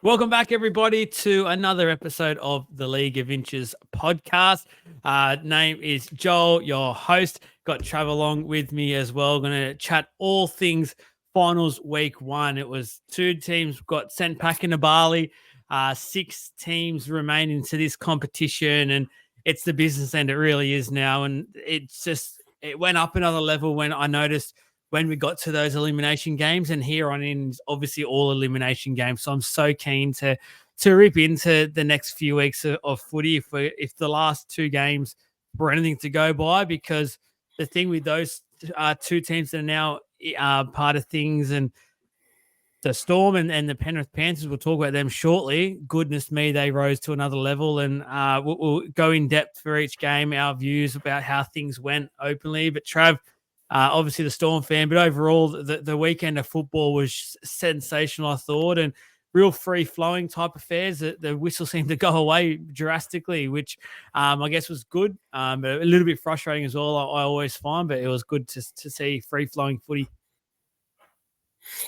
Welcome back, everybody, to another episode of the League of Inches podcast. Name is Joel, your host. Got Trav along with me as well. Going to chat all things finals week one. It was two teams got sent back into Bali. Six teams remain into this competition, and it's the business end. It really is now, and it went up another level when I noticed when we got to those elimination games, and here on in is obviously all elimination games. So I'm so keen to rip into the next few weeks of footy if the last two games were anything to go by, because the thing with those two teams that are now part of things, and the Storm and the Penrith Panthers, we'll talk about them shortly. Goodness me, they rose to another level, and we'll go in depth for each game, our views about how things went openly. But Trav, obviously the Storm fan, but overall the weekend of football was sensational, I thought, and real free-flowing type affairs. The whistle seemed to go away drastically, which I guess was good, but a little bit frustrating as well, I always find, but it was good to see free-flowing footy.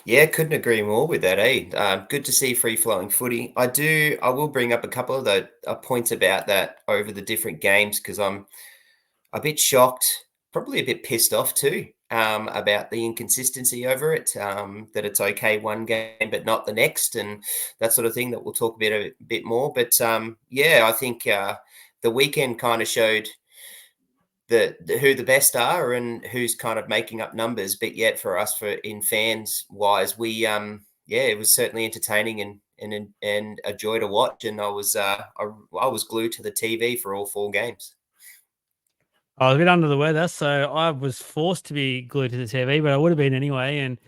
Yeah, couldn't agree more with that, eh? Good to see free-flowing footy. I will bring up a couple of the points about that over the different games, because I'm a bit shocked, probably a bit pissed off too, about the inconsistency over it, that it's okay one game but not the next, and that sort of thing that we'll talk a bit more. But yeah, I think the weekend kind of showed who the best are and who's kind of making up numbers. But yet for us, for in fans wise, we yeah, it was certainly entertaining and a joy to watch. And I was glued to the TV for all four games. I was a bit under the weather, so I was forced to be glued to the TV, but I would have been anyway. And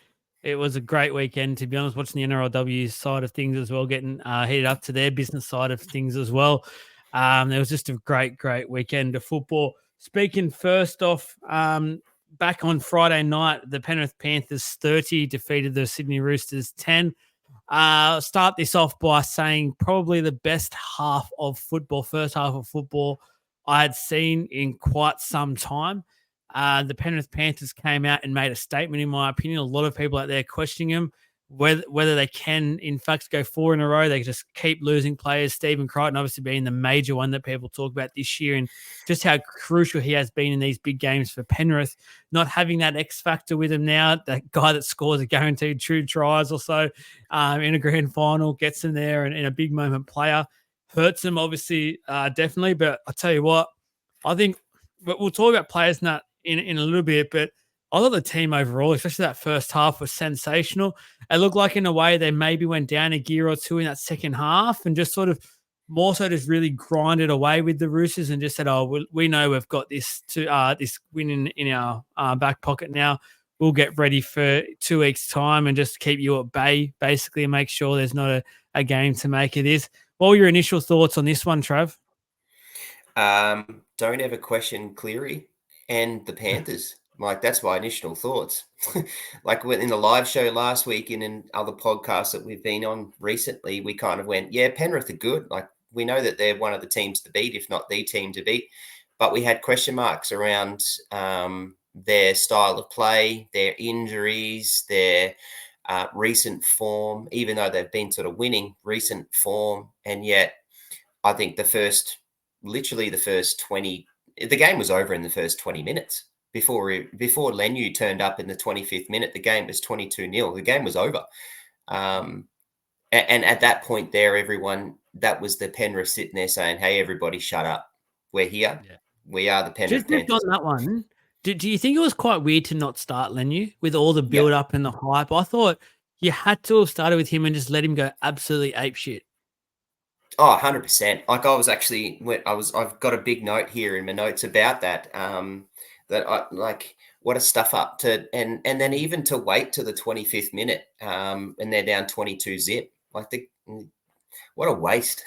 it was a great weekend, to be honest, watching the NRLW side of things as well, getting heated up to their business side of things as well. It was just a great weekend of football. Speaking first off, back on Friday night, the Penrith Panthers 30 defeated the Sydney Roosters 10. Start this off by saying probably the best half of football, first half of football I had seen in quite some time. The Penrith Panthers came out and made a statement, in my opinion. A lot of people out there questioning them, whether they can, in fact, go four in a row. They just keep losing players. Stephen Crichton obviously being the major one that people talk about this year, and just how crucial he has been in these big games for Penrith. Not having that X factor with him now, that guy that scores a guaranteed two tries or so in a grand final, gets him there, and a big moment player. Hurts him, obviously, definitely. But I tell you what, I think, but we'll talk about players in a little bit, but I thought the team overall, especially that first half, was sensational. It looked like in a way they maybe went down a gear or two in that second half and just sort of more so just really grinded away with the Roosters and just said, oh, we know we've got this this win in our back pocket now. We'll get ready for 2 weeks' time and just keep you at bay, basically, and make sure there's not a game to make of this. What were your initial thoughts on this one, Trav? Don't ever question Cleary and the Panthers. Like, that's my initial thoughts. Like in the live show last week and in other podcasts that we've been on recently, we kind of went, yeah, Penrith are good. Like, we know that they're one of the teams to beat, if not the team to beat. But we had question marks around their style of play, their injuries, their recent form, even though they've been sort of winning recent form. And yet I think literally the first 20, the game was over in the first 20 minutes. Before Lenu turned up in the 25th minute, the game was 22-0. The game was over. And at that point there, that was the Penrith sitting there saying, hey, everybody shut up. We're here. Yeah. We are the Penrith Panthers. Just on that one, do you think it was quite weird to not start Lenu with all the build-up and the hype? I thought you had to have started with him and just let him go absolutely apeshit. Oh, 100%. Like, I've got a big note here in my notes about that. That I like, what a stuff up to, and then even to wait to the 25th minute, and they're down 22-0. Like, what a waste.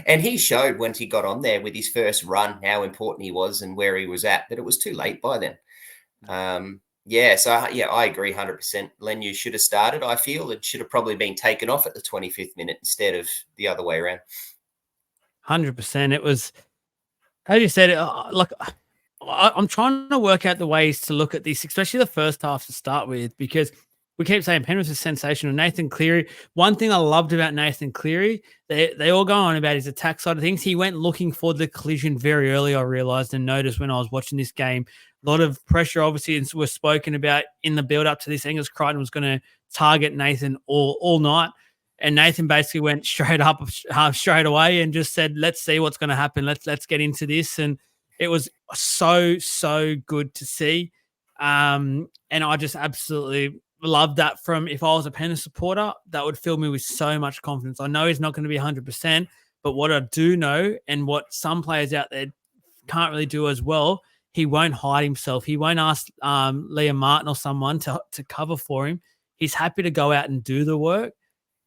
And he showed when he got on there with his first run how important he was and where he was at, but it was too late by then. Yeah, so yeah, I agree 100%. Lenu should have started. I feel it should have probably been taken off at the 25th minute instead of the other way around. 100%. It was, as you said, like, I'm trying to work out the ways to look at this, especially the first half to start with, because we keep saying Penrith is sensational. Nathan Cleary. One thing I loved about Nathan Cleary, they all go on about his attack side of things. He went looking for the collision very early. I realised and noticed when I was watching this game. A lot of pressure, obviously, was spoken about in the build up to this. Angus Crichton was going to target Nathan all night. And Nathan basically went straight up straight away and just said, "Let's see what's going to happen. Let's get into this." And it was so good to see. And I just absolutely love that. From if I was a Penrith supporter, that would fill me with so much confidence. I know he's not going to be 100%, but what I do know, and what some players out there can't really do as well, he won't hide himself. He won't ask Liam Martin or someone to cover for him. He's happy to go out and do the work.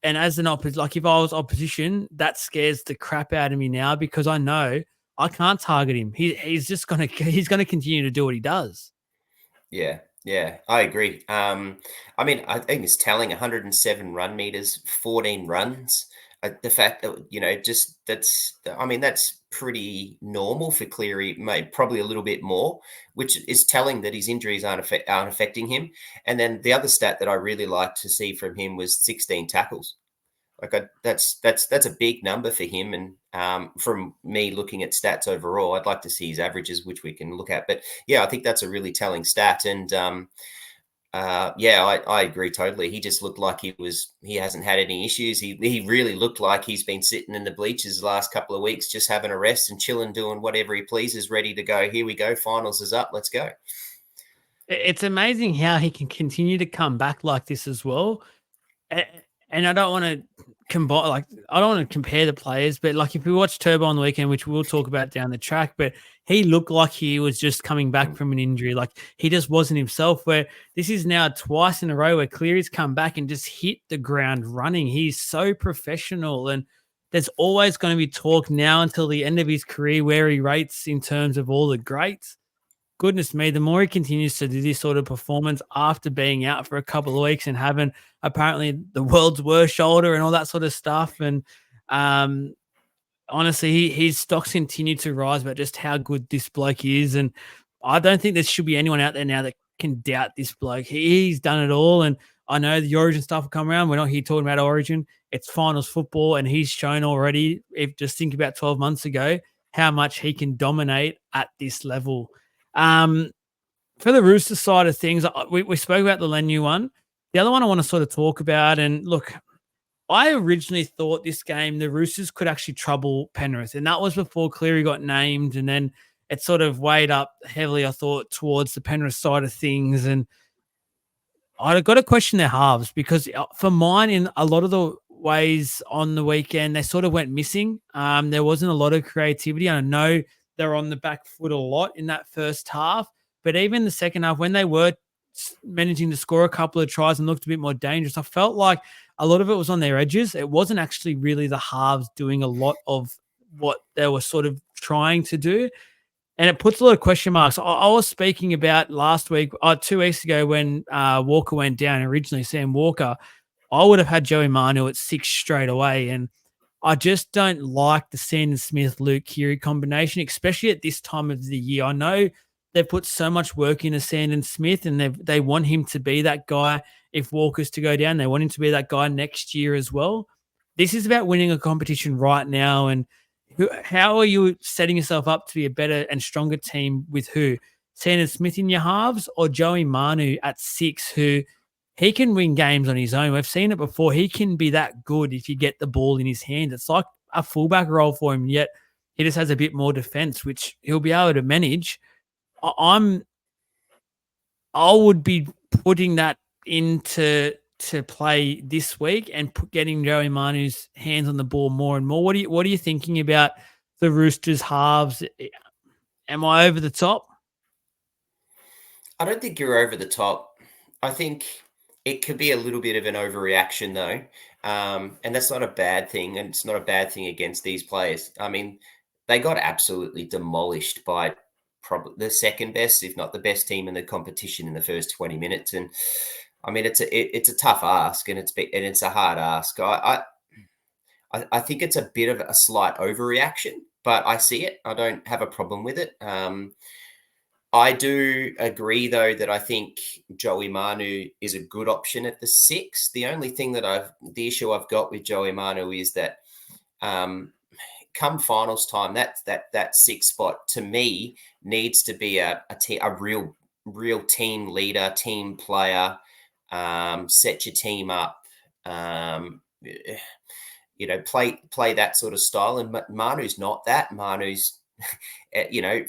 And as an opposition, like if I was opposition, that scares the crap out of me now, because I know I can't target him. He's just he's gonna continue to do what he does. Yeah, I agree. I mean, I think it's telling 107 run meters, 14 runs. The fact that, just I mean, that's pretty normal for Cleary, mate, probably a little bit more, which is telling that his injuries aren't affecting him. And then the other stat that I really liked to see from him was 16 tackles. Like that's a big number for him. And from me looking at stats overall, I'd like to see his averages, which we can look at. But yeah, I think that's a really telling stat. And yeah, I agree totally. He just looked like he hasn't had any issues. He really looked like he's been sitting in the bleachers the last couple of weeks, just having a rest and chilling, doing whatever he pleases, ready to go. Here we go. Finals is up. Let's go. It's amazing how he can continue to come back like this as well. And I don't want to combine, like, I don't want to compare the players, but like if we watch Turbo on the weekend, which we'll talk about down the track, but he looked like he was just coming back from an injury. Like he just wasn't himself, where this is now twice in a row where Cleary's come back and just hit the ground running. He's so professional, and there's always going to be talk now until the end of his career where he rates in terms of all the greats. Goodness me, the more he continues to do this sort of performance after being out for a couple of weeks and having apparently the world's worst shoulder and all that sort of stuff. And honestly, his stocks continue to rise about just how good this bloke is. And I don't think there should be anyone out there now that can doubt this bloke. He's done it all. And I know the Origin stuff will come around. We're not here talking about Origin. It's finals football. And he's shown already, if just think about 12 months ago, how much he can dominate at this level. For the Rooster side of things, we spoke about the Lenu one. The other one I want to sort of talk about, and look, I originally thought this game, the Roosters could actually trouble Penrith, and that was before Cleary got named, and then it sort of weighed up heavily, I thought, towards the Penrith side of things. And I got to question their halves, because for mine, in a lot of the ways on the weekend, they sort of went missing. There wasn't a lot of creativity. I know they're on the back foot a lot in that first half, but even the second half, when they were managing to score a couple of tries and looked a bit more dangerous, I felt like a lot of it was on their edges. It wasn't actually really the halves doing a lot of what they were sort of trying to do. And it puts a lot of question marks. I was speaking about last week, 2 weeks ago, when Walker went down, originally Sam Walker, I would have had Joey Manu at 6 straight away. And I just don't like the Sandon Smith, Luke Keary combination, especially at this time of the year. I know they've put so much work into Sandon Smith, and they want him to be that guy if Walker's to go down. They want him to be that guy next year as well. This is about winning a competition right now. And how are you setting yourself up to be a better and stronger team with who? Sandon Smith in your halves, or Joey Manu at 6, who he can win games on his own. We've seen it before. He can be that good if you get the ball in his hand. It's like a fullback role for him, yet he just has a bit more defense, which he'll be able to manage. I would be putting that into play this week and getting Joey Manu's hands on the ball more and more. What are you thinking about the Roosters halves? Am I over the top? I don't think you're over the top. I think it could be a little bit of an overreaction, though. And that's not a bad thing. And it's not a bad thing against these players. I mean, they got absolutely demolished by probably the second best, if not the best team in the competition in the first 20 minutes. And I mean, it's a tough ask, and it's a hard ask. I think it's a bit of a slight overreaction, but I see it. I don't have a problem with it. I do agree, though, that I think Joey Manu is a good option at the 6. The only thing the issue I've got with Joey Manu is that come finals time, that 6 spot to me needs to be a real team leader, team player, set your team up, play that sort of style. And Manu's not that. Manu's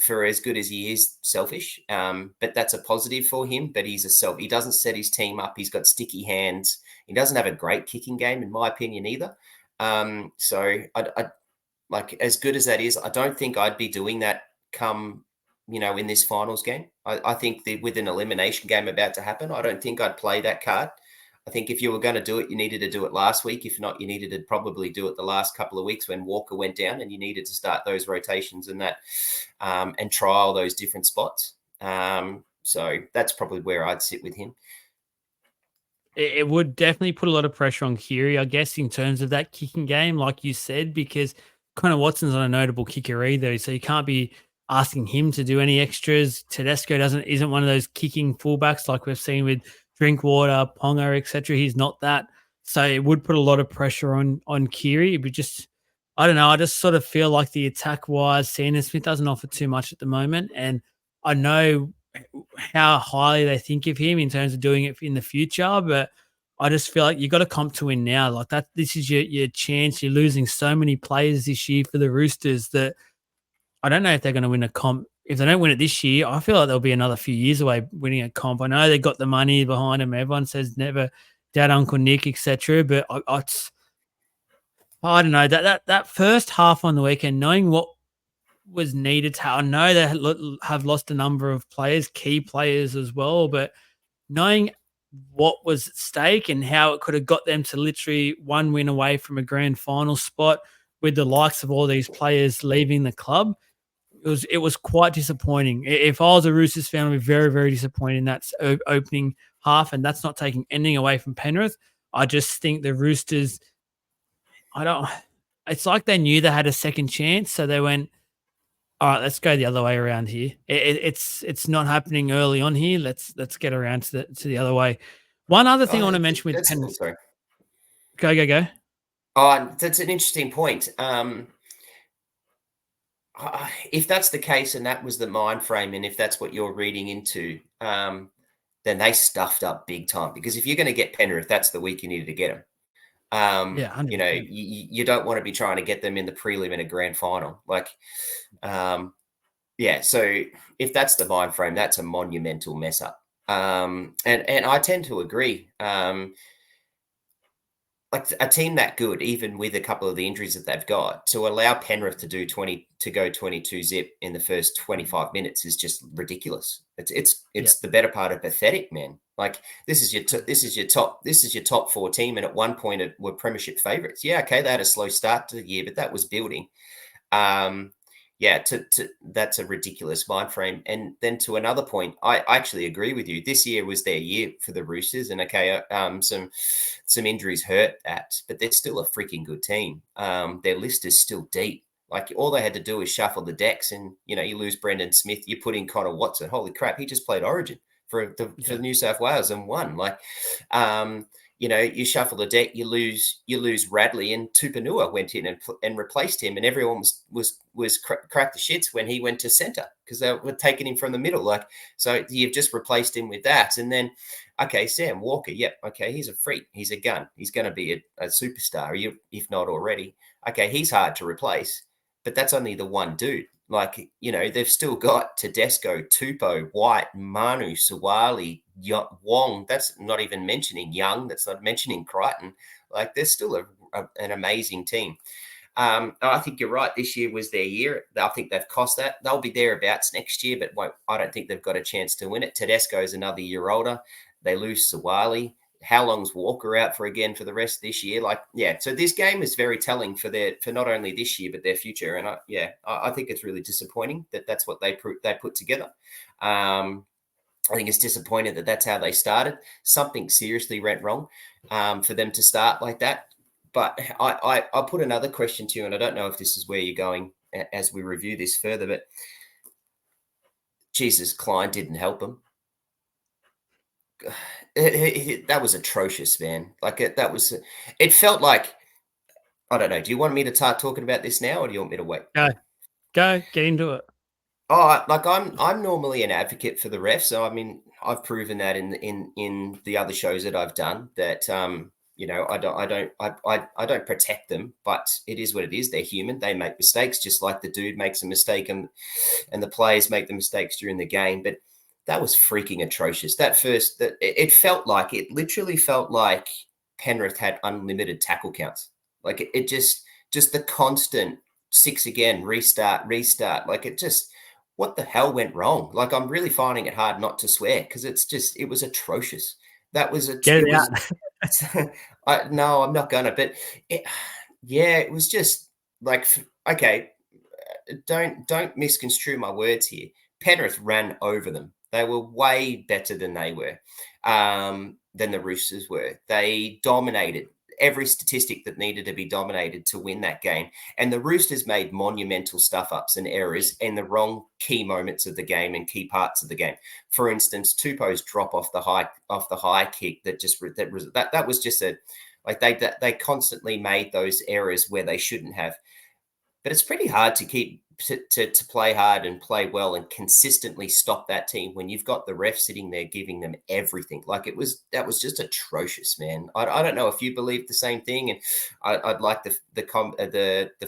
for as good as he is, selfish. But that's a positive for him. But he doesn't set his team up. He's got sticky hands. He doesn't have a great kicking game, in my opinion, either. So I like, as good as that is, I don't think I'd be doing that come, in this finals game. I think that with an elimination game about to happen, I don't think I'd play that card. I think if you were going to do it, you needed to do it last week. If not, you needed to probably do it the last couple of weeks when Walker went down, and you needed to start those rotations and and trial those different spots. So that's probably where I'd sit with him. It would definitely put a lot of pressure on Kiri, I guess, in terms of that kicking game, like you said, because Connor Watson's not a notable kicker either, so you can't be asking him to do any extras. Tedesco isn't one of those kicking fullbacks like we've seen with Drinkwater, Ponga, etc. He's not that, so it would put a lot of pressure on Kiri. But just, I don't know, I just sort of feel like the attack wise, Sanders Smith doesn't offer too much at the moment, and I know how highly they think of him in terms of doing it in the future. But I just feel like you got to comp to win now. Like that, this is your chance. You're losing so many players this year for the Roosters that I don't know if they're going to win a comp. If they don't win it this year, I feel like they'll be another few years away winning a comp. I know they got the money behind them. Everyone says never doubt Uncle Nick, etc. But I don't know that first half on the weekend, knowing what was needed to. I know they have lost a number of players, key players as well, but knowing what was at stake and how it could have got them to literally one win away from a grand final spot with the likes of all these players leaving the club, it was quite disappointing. If I was a Roosters fan, I'd be very, very disappointed in that opening half, and that's not taking anything away from Penrith. I just think the Roosters, I don't. It's like they knew they had a second chance, so they went, all right, let's go the other way around here. It's not happening early on here. Let's get around to the other way. One other thing I want to mention with Penrith. Sorry. Go. Oh, that's an interesting point. If that's the case, and that was the mind frame, and if that's what you're reading into, then they stuffed up big time. Because if you're going to get Penrith, that's the week you needed to get them. Yeah, 100%. You don't want to be trying to get them in the prelim in a grand final. So if that's the mind frame, that's a monumental mess up. And I tend to agree. Like a team that good, even with a couple of the injuries that they've got, to allow Penrith to go 22 zip in the first 25 minutes is just ridiculous. It's the better part of pathetic, man. Like this is your top 4 team, and at one point it were premiership favourites. Yeah, okay, they had a slow start to the year, but that was building. That's a ridiculous mind frame. And then to another point, I actually agree with you. This year was their year for the Roosters, and some injuries hurt that, but they're still a freaking good team. Their list is still deep. Like all they had to do is shuffle the decks, and you lose Brendan Smith, you put in Connor Watson. Holy crap, he just played Origin for New South Wales and won. You shuffle the deck, you lose Radley, and Tupanua went in and replaced him, and everyone was cracked the shits when he went to centre because they were taking him from the middle. So you've just replaced him with that, and then Sam Walker, yep, he's a freak, he's a gun, he's going to be a superstar, if not already. He's hard to replace, but that's only the one dude. They've still got Tedesco, Tupou, White, Manu, Suwali, Wong. That's not even mentioning Young. That's not mentioning Crichton. They're still an amazing team. I think you're right. This year was their year. I think they've cost that. They'll be thereabouts next year, but I don't think they've got a chance to win it. Tedesco is another year older. They lose Suwali. How long's Walker out for again for the rest of this year? So this game is very telling for not only this year but their future. And I think it's really disappointing that that's what they put together. I think it's disappointing that that's how they started. Something seriously went wrong for them to start like that. But I'll put another question to you, and I don't know if this is where you're going as we review this further, but Jesus, Klein didn't help him. That was atrocious, man. Like it felt like, I don't know. Do you want me to start talking about this now, or do you want me to wait? Go, get into it. Oh, like I'm normally an advocate for the refs. So I mean, I've proven that in the other shows that I've done that I don't protect them, but it is what it is. They're human. They make mistakes, just like the dude makes a mistake, and the players make the mistakes during the game. But that was freaking atrocious. It felt like, it literally felt like Penrith had unlimited tackle counts. Like it just the constant six again, restart. Like it just, what the hell went wrong? Like, I'm really finding it hard not to swear because it was atrocious. That was Get it it out. was. No, I'm not gonna. But it was just like, okay, don't misconstrue my words here. Penrith ran over them. They were way better than they were, than the Roosters were. They dominated every statistic that needed to be dominated to win that game. And the Roosters made monumental stuff ups and errors in the wrong key moments of the game and key parts of the game. For instance, Tupou's drop off the high kick that was just they constantly made those errors where they shouldn't have. But it's pretty hard to keep to play hard and play well and consistently stop that team when you've got the ref sitting there giving them everything. Like that was just atrocious, man. I don't know if you believe the same thing, and I'd like the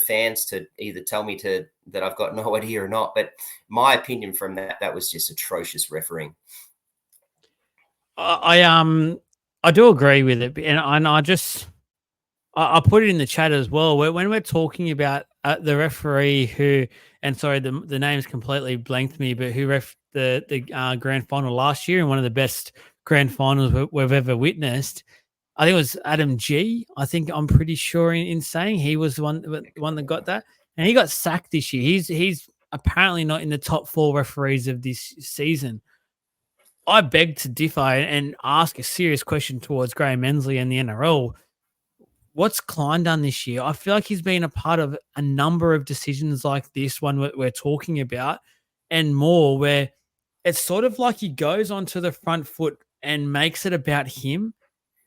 fans to either tell me that I've got no idea or not. But my opinion from that was just atrocious refereeing. I do agree with it, and I put it in the chat as well. When we're talking about the referee who, and sorry, the name's completely blanked me, but who ref the grand final last year and one of the best grand finals we've ever witnessed. I think it was Adam G. I think I'm pretty sure in saying he was the one that got that, and he got sacked this year. He's apparently not in the top 4 referees of this season. I beg to differ and ask a serious question towards Graham Mensley and the NRL. What's Klein done this year? I feel like he's been a part of a number of decisions like this one we're talking about and more, where it's sort of like he goes onto the front foot and makes it about him,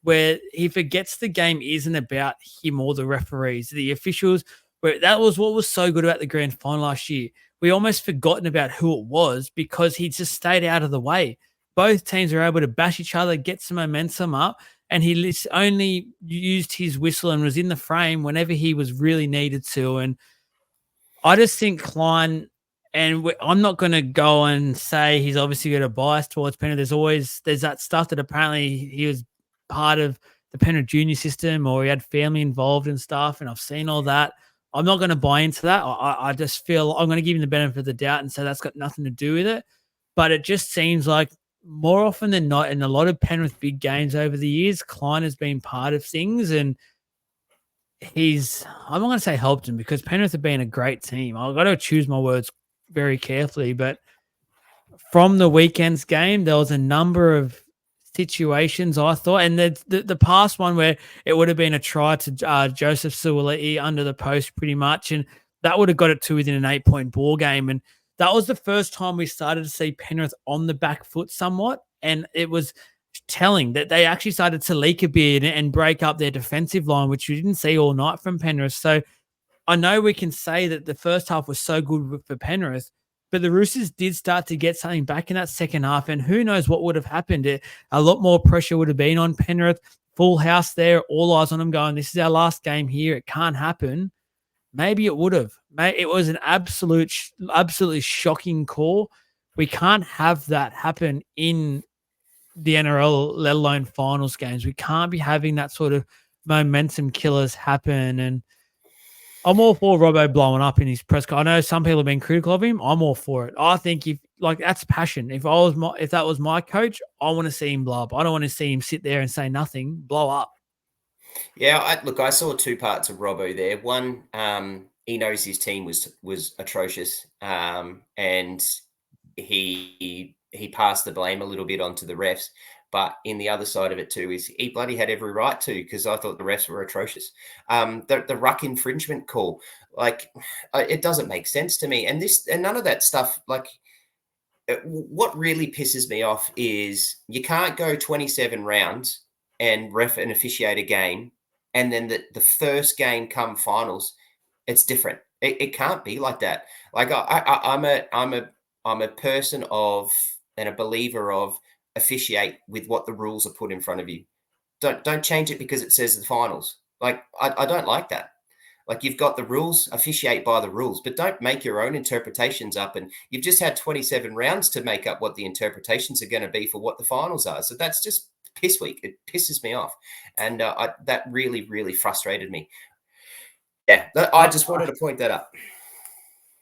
where he forgets the game isn't about him or the referees, the officials. Where that was what was so good about the grand final last year. We almost forgotten about who it was because he just stayed out of the way. Both teams were able to bash each other, get some momentum up, and he only used his whistle and was in the frame whenever he was really needed to. And I just think Klein, and I'm not going to go and say he's obviously got a bias towards Penrith. There's that stuff that apparently he was part of the Penrith junior system or he had family involved and stuff. And I've seen all that. I'm not going to buy into that. I just feel I'm going to give him the benefit of the doubt and say that's got nothing to do with it. But it just seems like more often than not, in a lot of Penrith big games over the years, Klein has been part of things, and I'm not going to say helped him because Penrith have been a great team. I've got to choose my words very carefully, but from the weekend's game, there was a number of situations I thought, and the past one where it would have been a try to Joseph Suoliti under the post pretty much, and that would have got it to within an 8-point ball game. And that was the first time we started to see Penrith on the back foot somewhat, and it was telling that they actually started to leak a bit and break up their defensive line, which we didn't see all night from Penrith. So I know we can say that the first half was so good for Penrith, but the Roosters did start to get something back in that second half, and who knows what would have happened. A lot more pressure would have been on Penrith, full house there, all eyes on them going, this is our last game here, it can't happen. Maybe it would have. It was an absolutely shocking call. We can't have that happen in the NRL, let alone finals games. We can't be having that sort of momentum killers happen. And I'm all for Robbo blowing up in his press conference. I know some people have been critical of him. I'm all for it. I think that's passion. If that was my coach, I want to see him blow up. I don't want to see him sit there and say nothing, blow up. Yeah, I saw 2 parts of Robbo there. One, he knows his team was atrocious, and he passed the blame a little bit onto the refs. But in the other side of it too is he bloody had every right to, because I thought the refs were atrocious. The ruck infringement call, like, it doesn't make sense to me. And none of that stuff, like, what really pisses me off is you can't go 27 rounds and ref and officiate a game, and then the first game come finals, it's different. It can't be like that. Like I'm a person of and a believer of officiate with what the rules are put in front of you. Don't change it because it says the finals. Like I don't like that. Like you've got the rules, officiate by the rules, but don't make your own interpretations up. And you've just had 27 rounds to make up what the interpretations are going to be for what the finals are. So that's just piss weak. It pisses me off, and that really, really frustrated me. Yeah, I just wanted to point that up.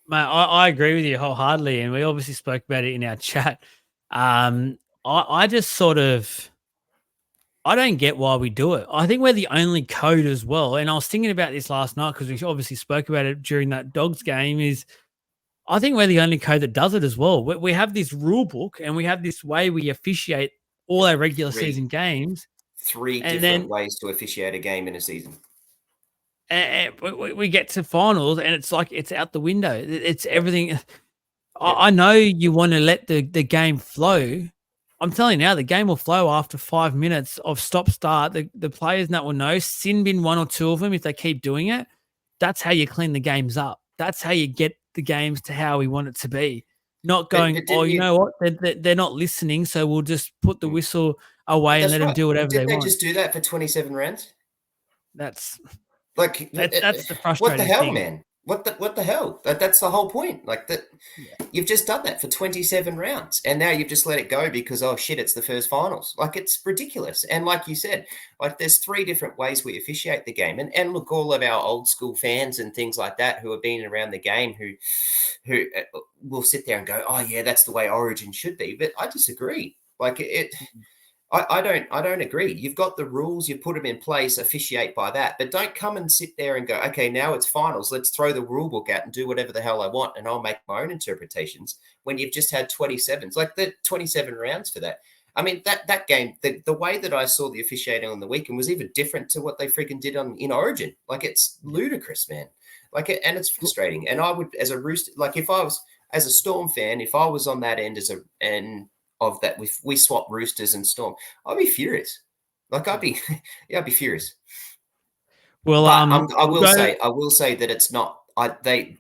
Mate, I agree with you wholeheartedly, and we obviously spoke about it in our chat. I just sort of I don't get why we do it. I think we're the only code as well. And I was thinking about this last night because we obviously spoke about it during that Dogs game. Is I think we're the only code that does it as well. We have this rule book and we have this way we officiate all our regular season games, Three and different then ways to officiate a game in a season. we get to finals and it's like it's out the window. It's everything. I know you want to let the game flow. I'm telling you now, the game will flow after 5 minutes of stop start. The players that will know, sin bin one or two of them if they keep doing it. That's how you clean the games up. That's how you get the games to how we want it to be. Not But going, oh, didn't you you? know what? They're not listening, so we'll just put the whistle away and let That's them right. do whatever they Didn't they want. just do that for 27 rounds? That's Like, that's the what the frustrating hell, thing. man? What the hell? That's the whole point. Like that, Yeah. you've just done that for 27 rounds, and now you've just let it go because oh shit, it's the first finals. Like it's ridiculous. And like you said, like there's three different ways we officiate the game. And look, all of our old school fans and things like that who have been around the game who will sit there and go, oh yeah, that's the way Origin should be. But I disagree. Like it. I don't agree. You've got the rules, you put them in place, officiate by that, but don't come and sit there and go, okay, now it's finals. Let's throw the rule book out and do whatever the hell I want, and I'll make my own interpretations. When you've just had 27s, like the 27 rounds for that. I mean, that game, the way that I saw the officiating on the weekend was even different to what they freaking did in Origin. Like it's ludicrous, man. Like and it's frustrating. And I would, as a Rooster, like if I was as a Storm fan, if I was on that end of that, we swap Roosters and Storm, I'd be furious. Like I'd be, yeah, I'd be furious. Well, But I we'll will go. say that it's not.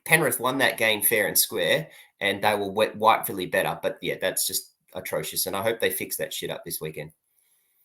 Penrith won that game fair and square, and they were rightfully better. But yeah, that's just atrocious, and I hope they fix that shit up this weekend.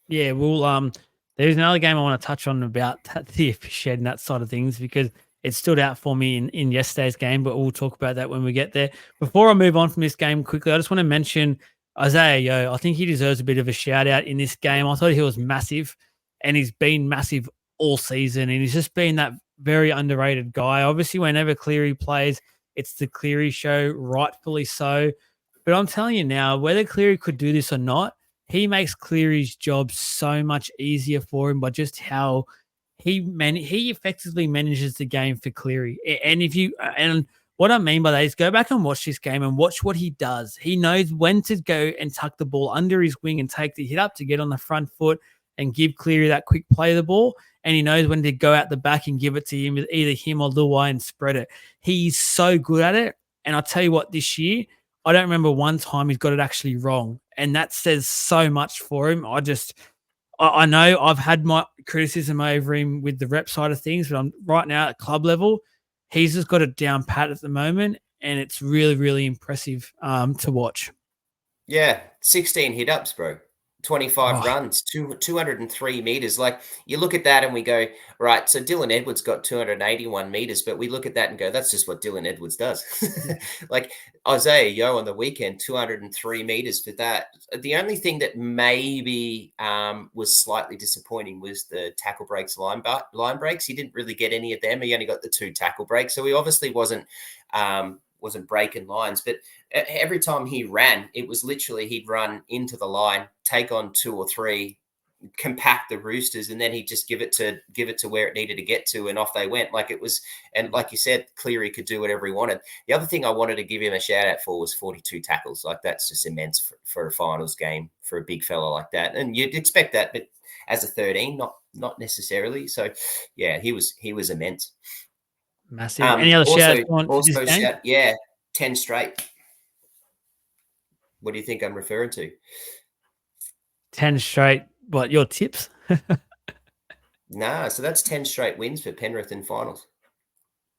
Yeah, well, there's another game I want to touch on about that, the officiating that side of things because it stood out for me in yesterday's game, but we'll talk about that when we get there. Before I move on from this game quickly, I just want to mention Isaiah Yo. I think he deserves a bit of a shout out in this game. I thought he was massive, and he's been massive all season, and he's just been that very underrated guy. Obviously, whenever Cleary plays, it's the Cleary show, rightfully so. But I'm telling you now, whether Cleary could do this or not, he makes Cleary's job so much easier for him by just how he effectively manages the game for Cleary. And if you and what I mean by that is go back and watch this game and watch what he does. He knows when to go and tuck the ball under his wing and take the hit up to get on the front foot and give Cleary that quick play of the ball. And he knows when to go out the back and give it to him, either him or Luai, and spread it. He's so good at it. And I'll tell you what, this year, I don't remember one time he's got it actually wrong. And that says so much for him. I know I've had my criticism over him with the rep side of things, but I'm right now at club level, he's just got it down pat at the moment. And it's really, really impressive to watch. Yeah, 16 hit ups, bro. 25 Oh, runs, 203 meters. Like you look at that and we go, right, so Dylan Edwards got 281 meters, but we look at that and go, that's just what Dylan Edwards does. yeah. Like Isaiah Yo on the weekend, 203 meters for that. The only thing that maybe was slightly disappointing was the tackle breaks, line breaks. He didn't really get any of them. He only got the 2 tackle breaks. So he obviously wasn't breaking lines, but every time he ran, it was literally he'd run into the line, take on 2 or 3, compact the Roosters, and then he'd just give it to where it needed to get to, and off they went. Like it was, and like you said, Cleary could do whatever he wanted. The other thing I wanted to give him a shout out for was 42 tackles. Like that's just immense for a finals game for a big fella like that, and you'd expect that, but as a 13, not necessarily. So yeah, he was immense. Massive. Any other shout outs you want for this Also game? shout, yeah, 10 straight. What do you think I'm referring to? 10 straight. What, your tips? Nah, so that's 10 straight wins for Penrith in finals.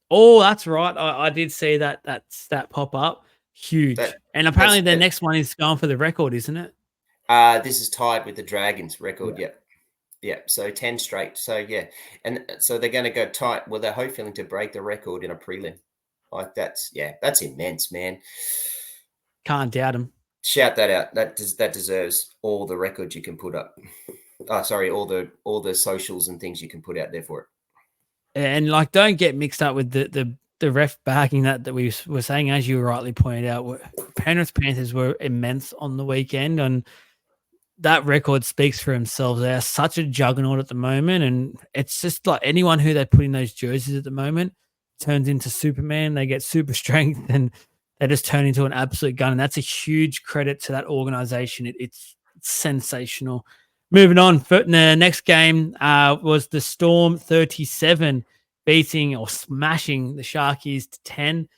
Oh, that's right. I did see that stat pop up. Huge. That And that's apparently the next one is going for the record, isn't it? this is tied with the Dragons record. Yeah. Yep. Yeah, so 10 straight. So yeah. And so they're going to go tight. Well, they're hoping to break the record in a prelim. Like that's immense, man. Can't doubt him. Shout that out. That deserves all the records you can put up. Oh, sorry, all the socials and things you can put out there for it. And like, don't get mixed up with the ref backing that we were saying, as you rightly pointed out. Penrith Panthers were immense on the weekend, and that record speaks for themselves. They are such a juggernaut at the moment, and it's just like anyone who they put in those jerseys at the moment turns into Superman. They get super strength, and they just turn into an absolute gun. And that's a huge credit to that organization. It's sensational. Moving on, the next game was the Storm 37 beating or smashing the Sharkies to 10.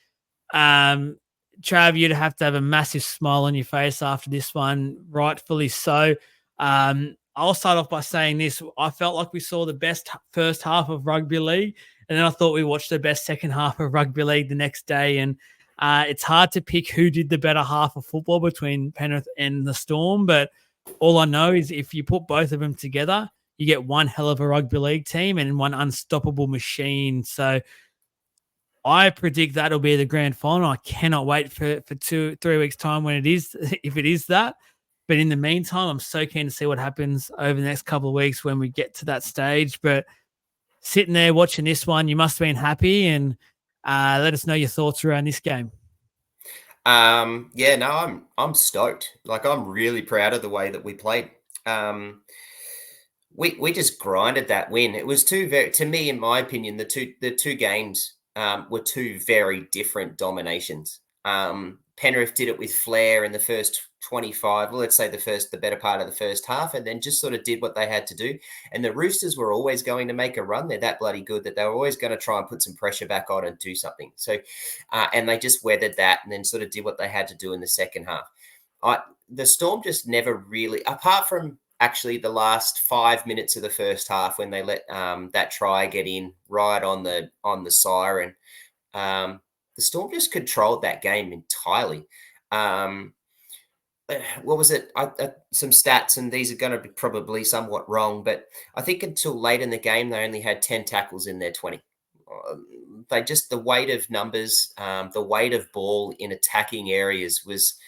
Trav, you'd have to have a massive smile on your face after this one, rightfully so. I'll start off by saying this. I felt like we saw the best first half of rugby league, and then I thought we watched the best second half of rugby league the next day. And it's hard to pick who did the better half of football between Penrith and the Storm, but all I know is if you put both of them together, you get one hell of a rugby league team and one unstoppable machine. So I predict that'll be the grand final. I cannot wait for 2-3 weeks time when it is, if it is that. But in the meantime, I'm so keen to see what happens over the next couple of weeks when we get to that stage. But sitting there watching this one, you must have been happy, and let us know your thoughts around this game. Yeah, no, I'm stoked. Like I'm really proud of the way that we played. We just grinded that win. It was to me, in my opinion, the two games were two very different dominations. Penrith did it with flair in the first 25, well, let's say the better part of the first half, and then just sort of did what they had to do. And the Roosters were always going to make a run. They're that bloody good that they were always going to try and put some pressure back on and do something. So, and they just weathered that and then sort of did what they had to do in the second half. The Storm just never really, apart from actually the last 5 minutes of the first half when they let that try get in right on the siren, the Storm just controlled that game entirely. What was it? Some stats, and these are going to be probably somewhat wrong, but I think until late in the game, they only had 10 tackles in their 20. The weight of numbers, the weight of ball in attacking areas was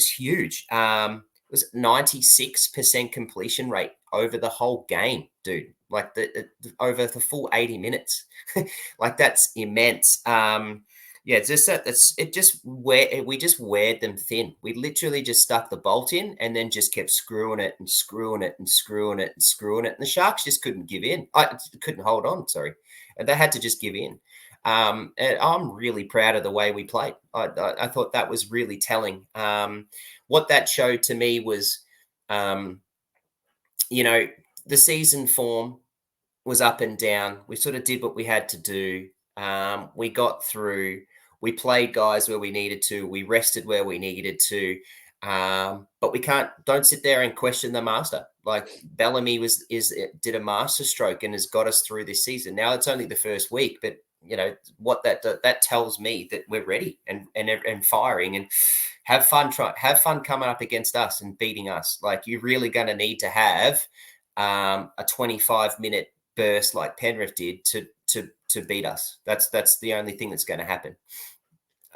huge. It was 96% completion rate over the whole game, dude. Like over the full 80 minutes. Like that's immense. Yeah, it's just that we just weared them thin. We literally just stuck the bolt in and then just kept screwing it and screwing it and screwing it and screwing it. And the Sharks just couldn't give in. Couldn't hold on, sorry. And they had to just give in. And I'm really proud of the way we played. I thought that was really telling. What that showed to me was, the season form was up and down. We sort of did what we had to do. We got through. We played guys where we needed to. We rested where we needed to. But don't sit there and question the master. Like Bellamy did a master stroke and has got us through this season. Now it's only the first week, but what that tells me that we're ready and firing and have fun coming up against us and beating us. Like you're really going to need to have a 25-minute burst like Penrith did to beat us. That's the only thing that's going to happen.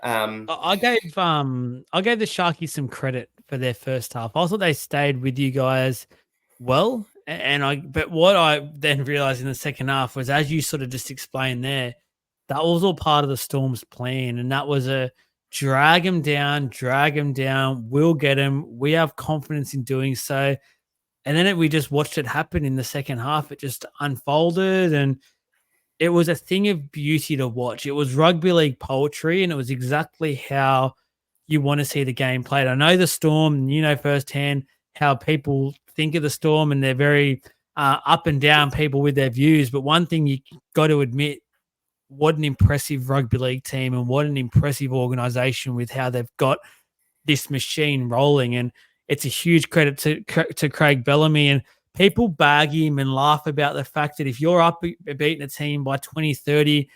I gave the Sharkies some credit for their first half. I thought they stayed with you guys well, but what I then realized in the second half was, as you sort of just explained there, that was all part of the Storm's plan, and that was a drag them down. We'll get them. We have confidence in doing so. And then we just watched it happen in the second half. It just unfolded, and it was a thing of beauty to watch. It was rugby league poetry, and it was exactly how you want to see the game played. I know the Storm, firsthand how people think of the Storm, and they're very up and down people with their views. But one thing you got to admit, what an impressive rugby league team and what an impressive organization with how they've got this machine rolling. And it's a huge credit to Craig Bellamy. And people bag him and laugh about the fact that if you're up beating a team by 20, 30,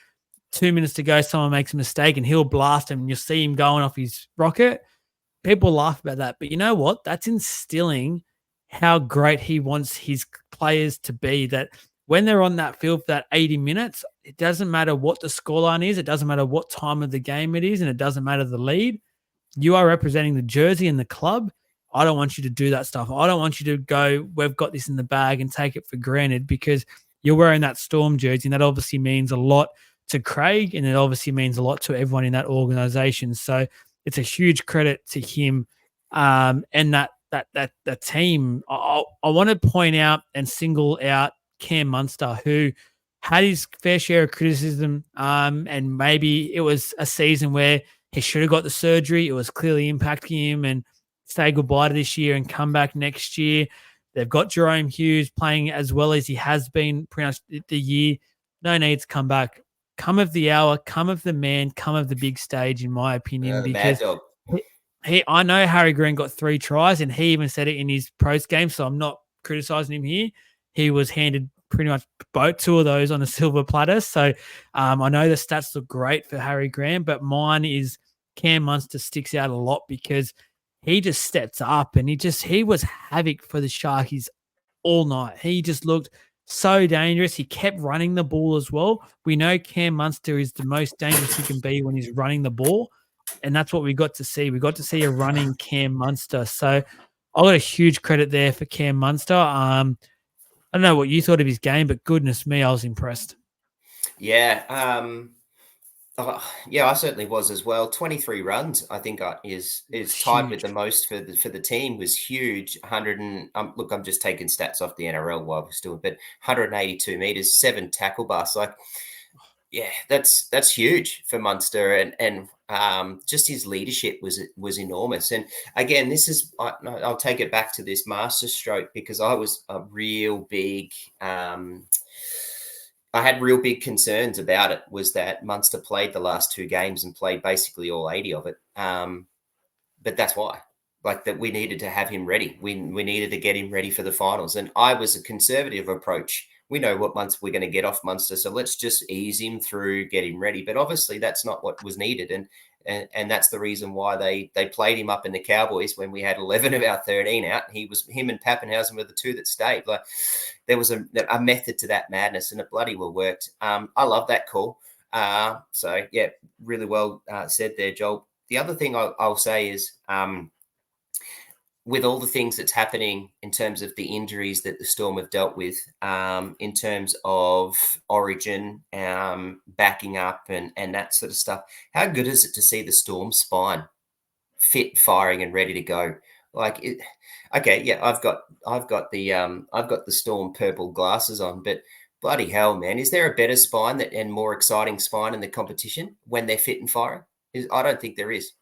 2 minutes to go, someone makes a mistake and he'll blast him and you'll see him going off his rocket. People laugh about that. But you know what? That's instilling how great he wants his players to be. That when they're on that field for that 80 minutes, it doesn't matter what the scoreline is, it doesn't matter what time of the game it is, and it doesn't matter the lead. You are representing the jersey and the club. I don't want you to do that stuff. I don't want you to go, we've got this in the bag and take it for granted, because you're wearing that Storm jersey. And that obviously means a lot to Craig, and it obviously means a lot to everyone in that organization. So it's a huge credit to him, and that team. I want to point out and single out Cam Munster, who had his fair share of criticism, and maybe it was a season where he should have got the surgery. It was clearly impacting him, and say goodbye to this year and come back next year. They've got Jerome Hughes playing as well as he has been pretty much the year. No need to come back. Come of the hour, come of the man, come of the big stage, in my opinion, The Mad because Dog. I know Harry Green got 3 tries, and he even said it in his post game, so I'm not criticizing him here. He was handed pretty much both 2 of those on a silver platter. So I know the stats look great for Harry Grant, but mine is Cam Munster sticks out a lot because he just steps up and he was havoc for the Sharkies all night. He just looked so dangerous. He kept running the ball as well. We know Cam Munster is the most dangerous he can be when he's running the ball, and that's what we got to see. We got to see a running Cam Munster. So I got a huge credit there for Cam Munster. I don't know what you thought of his game, but goodness me, I was impressed. Yeah. Yeah, I certainly was as well. 23 runs, I think, is tied with Huge. the most for the team. Was huge. 100 and look, I'm just taking stats off the NRL while we're still, but 182 meters, 7 tackle busts. Like, yeah, that's huge for Munster, and just his leadership was enormous. And again, this is I'll take it back to this master stroke, because I was a real big. I had real big concerns about it, was that Munster played the last 2 games and played basically all 80 of it. But that's why, like, that we needed to have him ready. We needed to get him ready for the finals. And I was a conservative approach. We know what months we're going to get off Munster, so let's just ease him through, get him ready. But obviously that's not what was needed. And that's the reason why they played him up in the Cowboys when we had 11 of our 13 out. Him and Pappenhausen were the 2 that stayed. Like, there was a method to that madness, and it bloody well worked. I love that call. So yeah, really well said there, Joel. The other thing I'll say is, with all the things that's happening in terms of the injuries that the Storm have dealt with, in terms of Origin, backing up and that sort of stuff, how good is it to see the Storm spine fit, firing, and ready to go? Like, it, okay, yeah, I've got the Storm purple glasses on, but bloody hell, man, is there a better spine and more exciting spine in the competition when they're fit and firing? I don't think there is.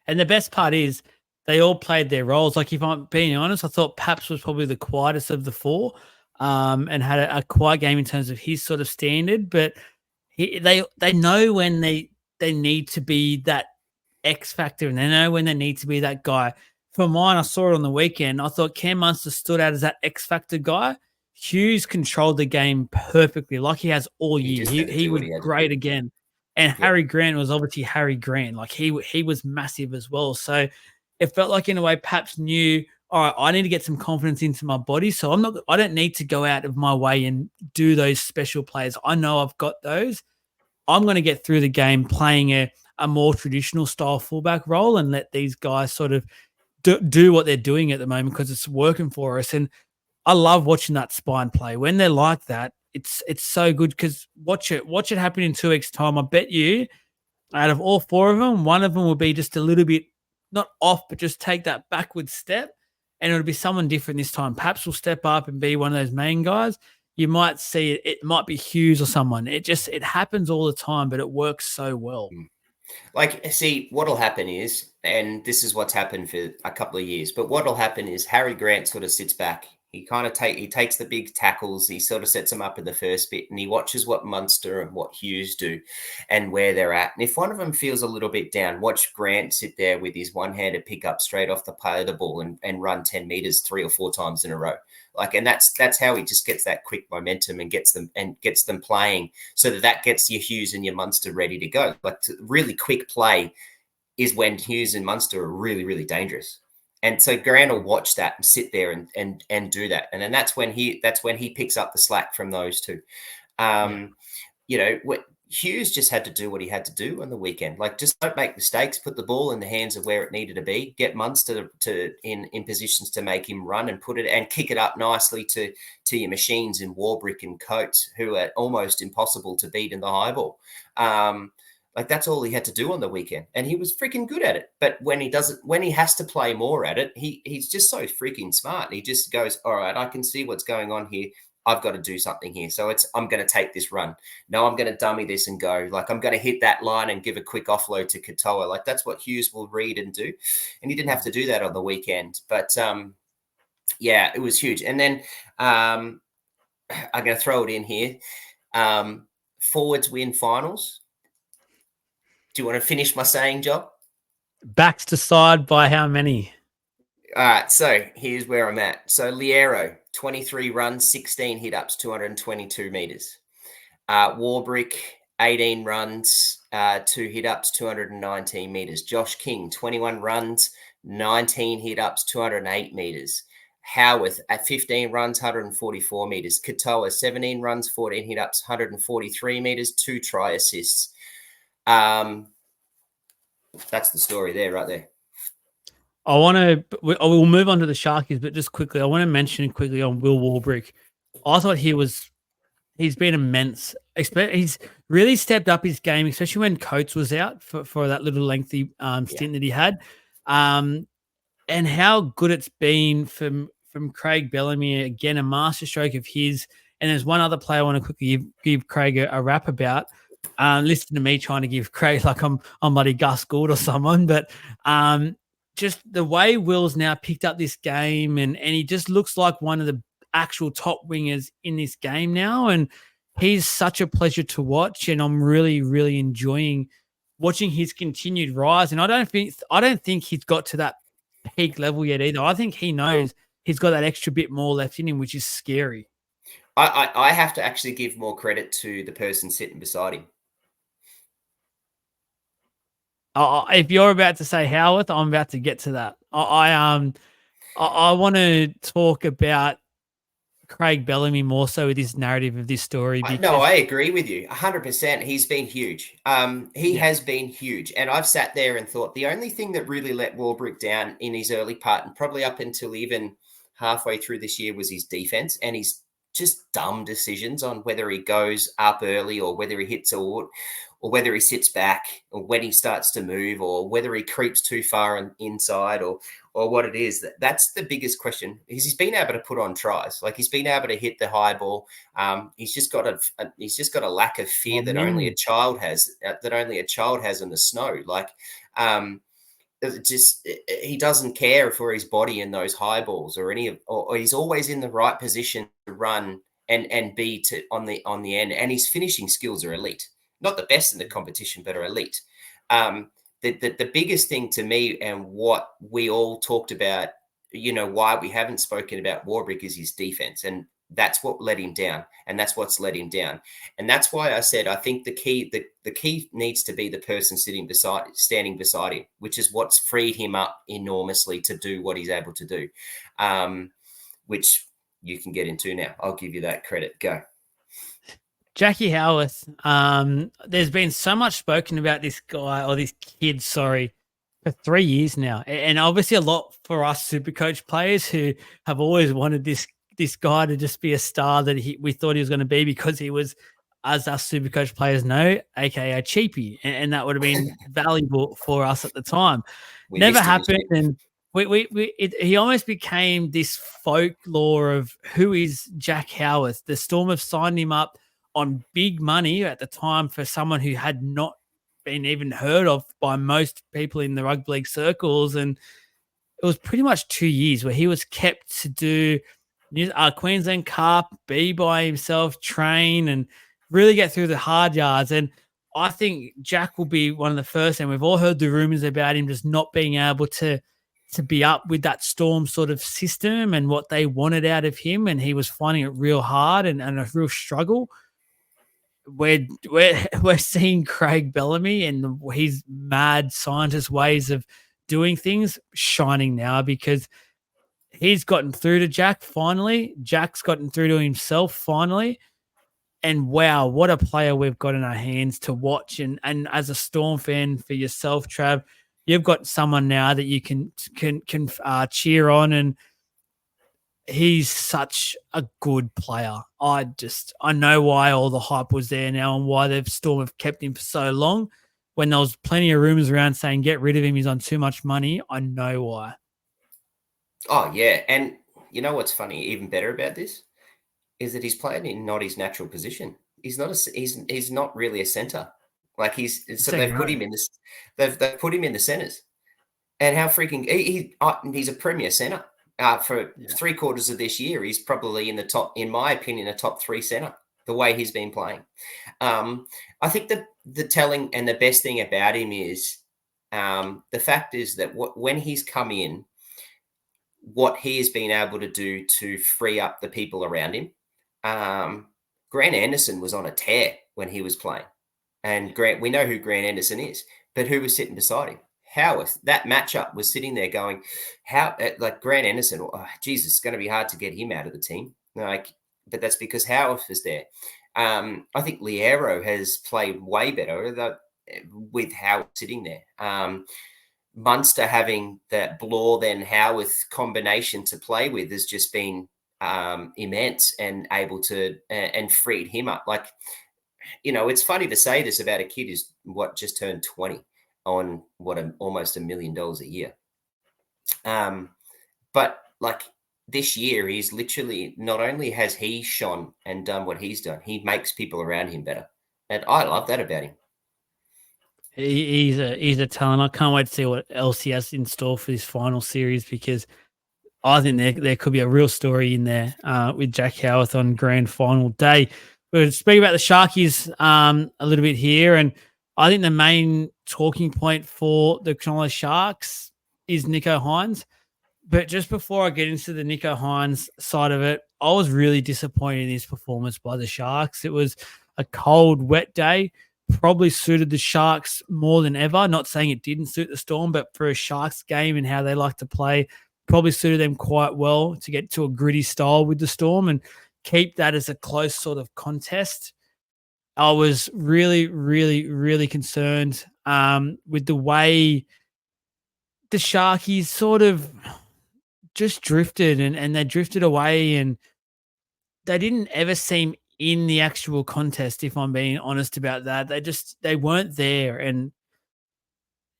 And the best part is they all played their roles. Like, if I'm being honest, I thought Paps was probably the quietest of the 4, and had a quiet game in terms of his sort of standard. But they know when they need to be that X factor, and they know when they need to be that guy. For mine, I saw it on the weekend. I thought Cam Munster stood out as that X factor guy. Hughes controlled the game perfectly, like he has all He year. just had to He do what was he had to great do. again. And Yep. Harry Grant was obviously Harry Grant. Like, he was massive as well. So it felt like, in a way, Paps knew, all right, I need to get some confidence into my body. So I don't need to go out of my way and do those special plays. I know I've got those. I'm going to get through the game playing a more traditional style fullback role and let these guys sort of do what they're doing at the moment, because it's working for us. And I love watching that spine play. When they're like that, it's so good, because watch it happen in 2 weeks' time. I bet you, out of all 4 of them, one of them will be just a little bit not off, but just take that backward step, and it'll be someone different this time. Perhaps will step up and be one of those main guys. You might see it. It might be Hughes or someone. It happens all the time, but it works so well. Like, see, what'll happen is, and this is what's happened for a couple of years, but what'll happen is Harry Grant sort of sits back. He takes the big tackles. He sort of sets them up in the first bit, and he watches what Munster and what Hughes do, and where they're at. And if one of them feels a little bit down, watch Grant sit there with his one-handed pickup straight off the play of the ball and run 10 meters 3 or 4 times in a row. And that's how he just gets that quick momentum and gets them playing, so that gets your Hughes and your Munster ready to go. Really quick play is when Hughes and Munster are really, really dangerous. And so Grant will watch that and sit there and do that. And then that's when he picks up the slack from those two. Hughes just had to do what he had to do on the weekend. Just don't make mistakes, put the ball in the hands of where it needed to be, get Munster in positions to make him run and put it and kick it up nicely to your machines in Warbrick and Coates, who are almost impossible to beat in the high ball. That's all he had to do on the weekend, and he was freaking good at it. But when he has to play more at it, he's just so freaking smart. He just goes, all right, I can see what's going on here. I've got to do something here. So I'm going to take this run. No, I'm going to dummy this and go. I'm going to hit that line and give a quick offload to Katoa. That's what Hughes will read and do. And he didn't have to do that on the weekend. But, it was huge. And then I'm going to throw it in here. Forwards win finals. Do you want to finish my saying, Joel? Backs to side by how many? All right, so here's where I'm at. So Liero, 23 runs, 16 hit-ups, 222 metres. Warbrick, 18 runs, 2 hit-ups, 219 metres. Josh King, 21 runs, 19 hit-ups, 208 metres. Howarth at 15 runs, 144 metres. Katoa, 17 runs, 14 hit-ups, 143 metres, 2 try assists. That's the story there, right there. We'll move on to the Sharkies, but just quickly, I want to mention quickly on Will Warbrick. I thought he's been immense. He's really stepped up his game, especially when Coates was out for that little lengthy stint that he had. And how good it's been from Craig Bellamy, again, a masterstroke of his. And there's one other player I want to quickly give Craig a rap about. Listen to me trying to give Craig like I'm bloody Gus Gould or someone, but just the way Will's now picked up this game and he just looks like one of the actual top wingers in this game now. And he's such a pleasure to watch. And I'm really, really enjoying watching his continued rise. And I don't think he's got to that peak level yet either. I think he knows he's got that extra bit more left in him, which is scary. I have to actually give more credit to the person sitting beside him. If you're about to say Howarth, I'm about to get to that. I want to talk about Craig Bellamy more so with his narrative of this story. No, I agree with you 100%. He's been huge. He has been huge. And I've sat there and thought the only thing that really let Warbrick down in his early part, and probably up until even halfway through this year, was his defense and his just dumb decisions on whether he goes up early or whether he hits or whether he sits back or when he starts to move or whether he creeps too far inside or what it is. That's the biggest question. He's been able to put on tries. He's been able to hit the high ball. He's just got a lack of fear that only a child has in the snow. He doesn't care for his body in those high balls or he's always in the right position to run and be on the end. And his finishing skills are elite. Not the best in the competition, but are elite. The biggest thing to me and what we all talked about, why we haven't spoken about Warbrick is his defense. And that's what let him down. And that's what's let him down. And that's why I said, I think the key needs to be the person standing beside him, which is what's freed him up enormously to do what he's able to do, which you can get into now. I'll give you that credit. Go. Jackie Howarth, there's been so much spoken about this guy or this kid, for 3 years now. And obviously a lot for us Supercoach players who have always wanted this guy to just be a star that we thought he was going to be because he was, as us Supercoach players know, aka a cheapie. And that would have been valuable for us at the time. Never happened. And he almost became this folklore of who is Jack Howarth. The Storm have signed him up on big money at the time for someone who had not been even heard of by most people in the rugby league circles. And it was pretty much 2 years where he was kept to do Queensland Cup, be by himself, train, and really get through the hard yards. And I think Jack will be one of the first. And we've all heard the rumors about him just not being able to be up with that Storm sort of system and what they wanted out of him. And he was finding it real hard and a real struggle. We're seeing Craig Bellamy and his mad scientist ways of doing things shining now, because he's gotten through to Jack finally. Jack's gotten through to himself finally. And wow, what a player we've got in our hands to watch. And as a Storm fan for yourself, Trav, you've got someone now that you can cheer on, and he's such a good player. I know why all the hype was there now and why they've Storm have kept him for so long. When there was plenty of rumors around saying get rid of him, he's on too much money. I know why. Oh yeah, and you know what's funny, even better about this, is that he's playing in not his natural position. He's not he's not really a center. Like so they've put him in this. They've put him in the centers, and how freaking he's a premier center. For 3/4 of this year, he's probably in the top, in my opinion, a top 3 center. The way he's been playing, I think the telling and the best thing about him is the fact is that when he's come in, what he has been able to do to free up the people around him. Grant Anderson was on a tear when he was playing, and we know who Grant Anderson is, but who was sitting beside him? Howarth. That matchup was sitting there going, like Grant Anderson, Jesus, it's going to be hard to get him out of the team. But that's because Howarth is there. I think Liero has played way better with Howarth sitting there. Munster having that Blore then Howarth combination to play with has just been immense and able to and freed him up. Like, it's funny to say this about a kid who's just turned 20 on almost $1 million a year. But like this year, he's literally, not only has he shone and done what he's done, he makes people around him better. And I love that about him. He's a talent. I can't wait to see what else he has in store for this final series, because I think there could be a real story in there with Jack Howarth on grand final day. We'll speak about the Sharkies a little bit here, and I think the main talking point for the Cronulla Sharks is Nicho Hynes. But just before I get into the Nicho Hynes side of it, I was really disappointed in his performance by the Sharks. It was a cold, wet day, probably suited the Sharks more than ever. Not saying it didn't suit the Storm, but for a Sharks game and how they like to play, probably suited them quite well to get to a gritty style with the Storm and keep that as a close sort of contest. I was really, really, really concerned with the way the Sharkies sort of just drifted and they drifted away, and they didn't ever seem in the actual contest, if I'm being honest about that. They weren't there, and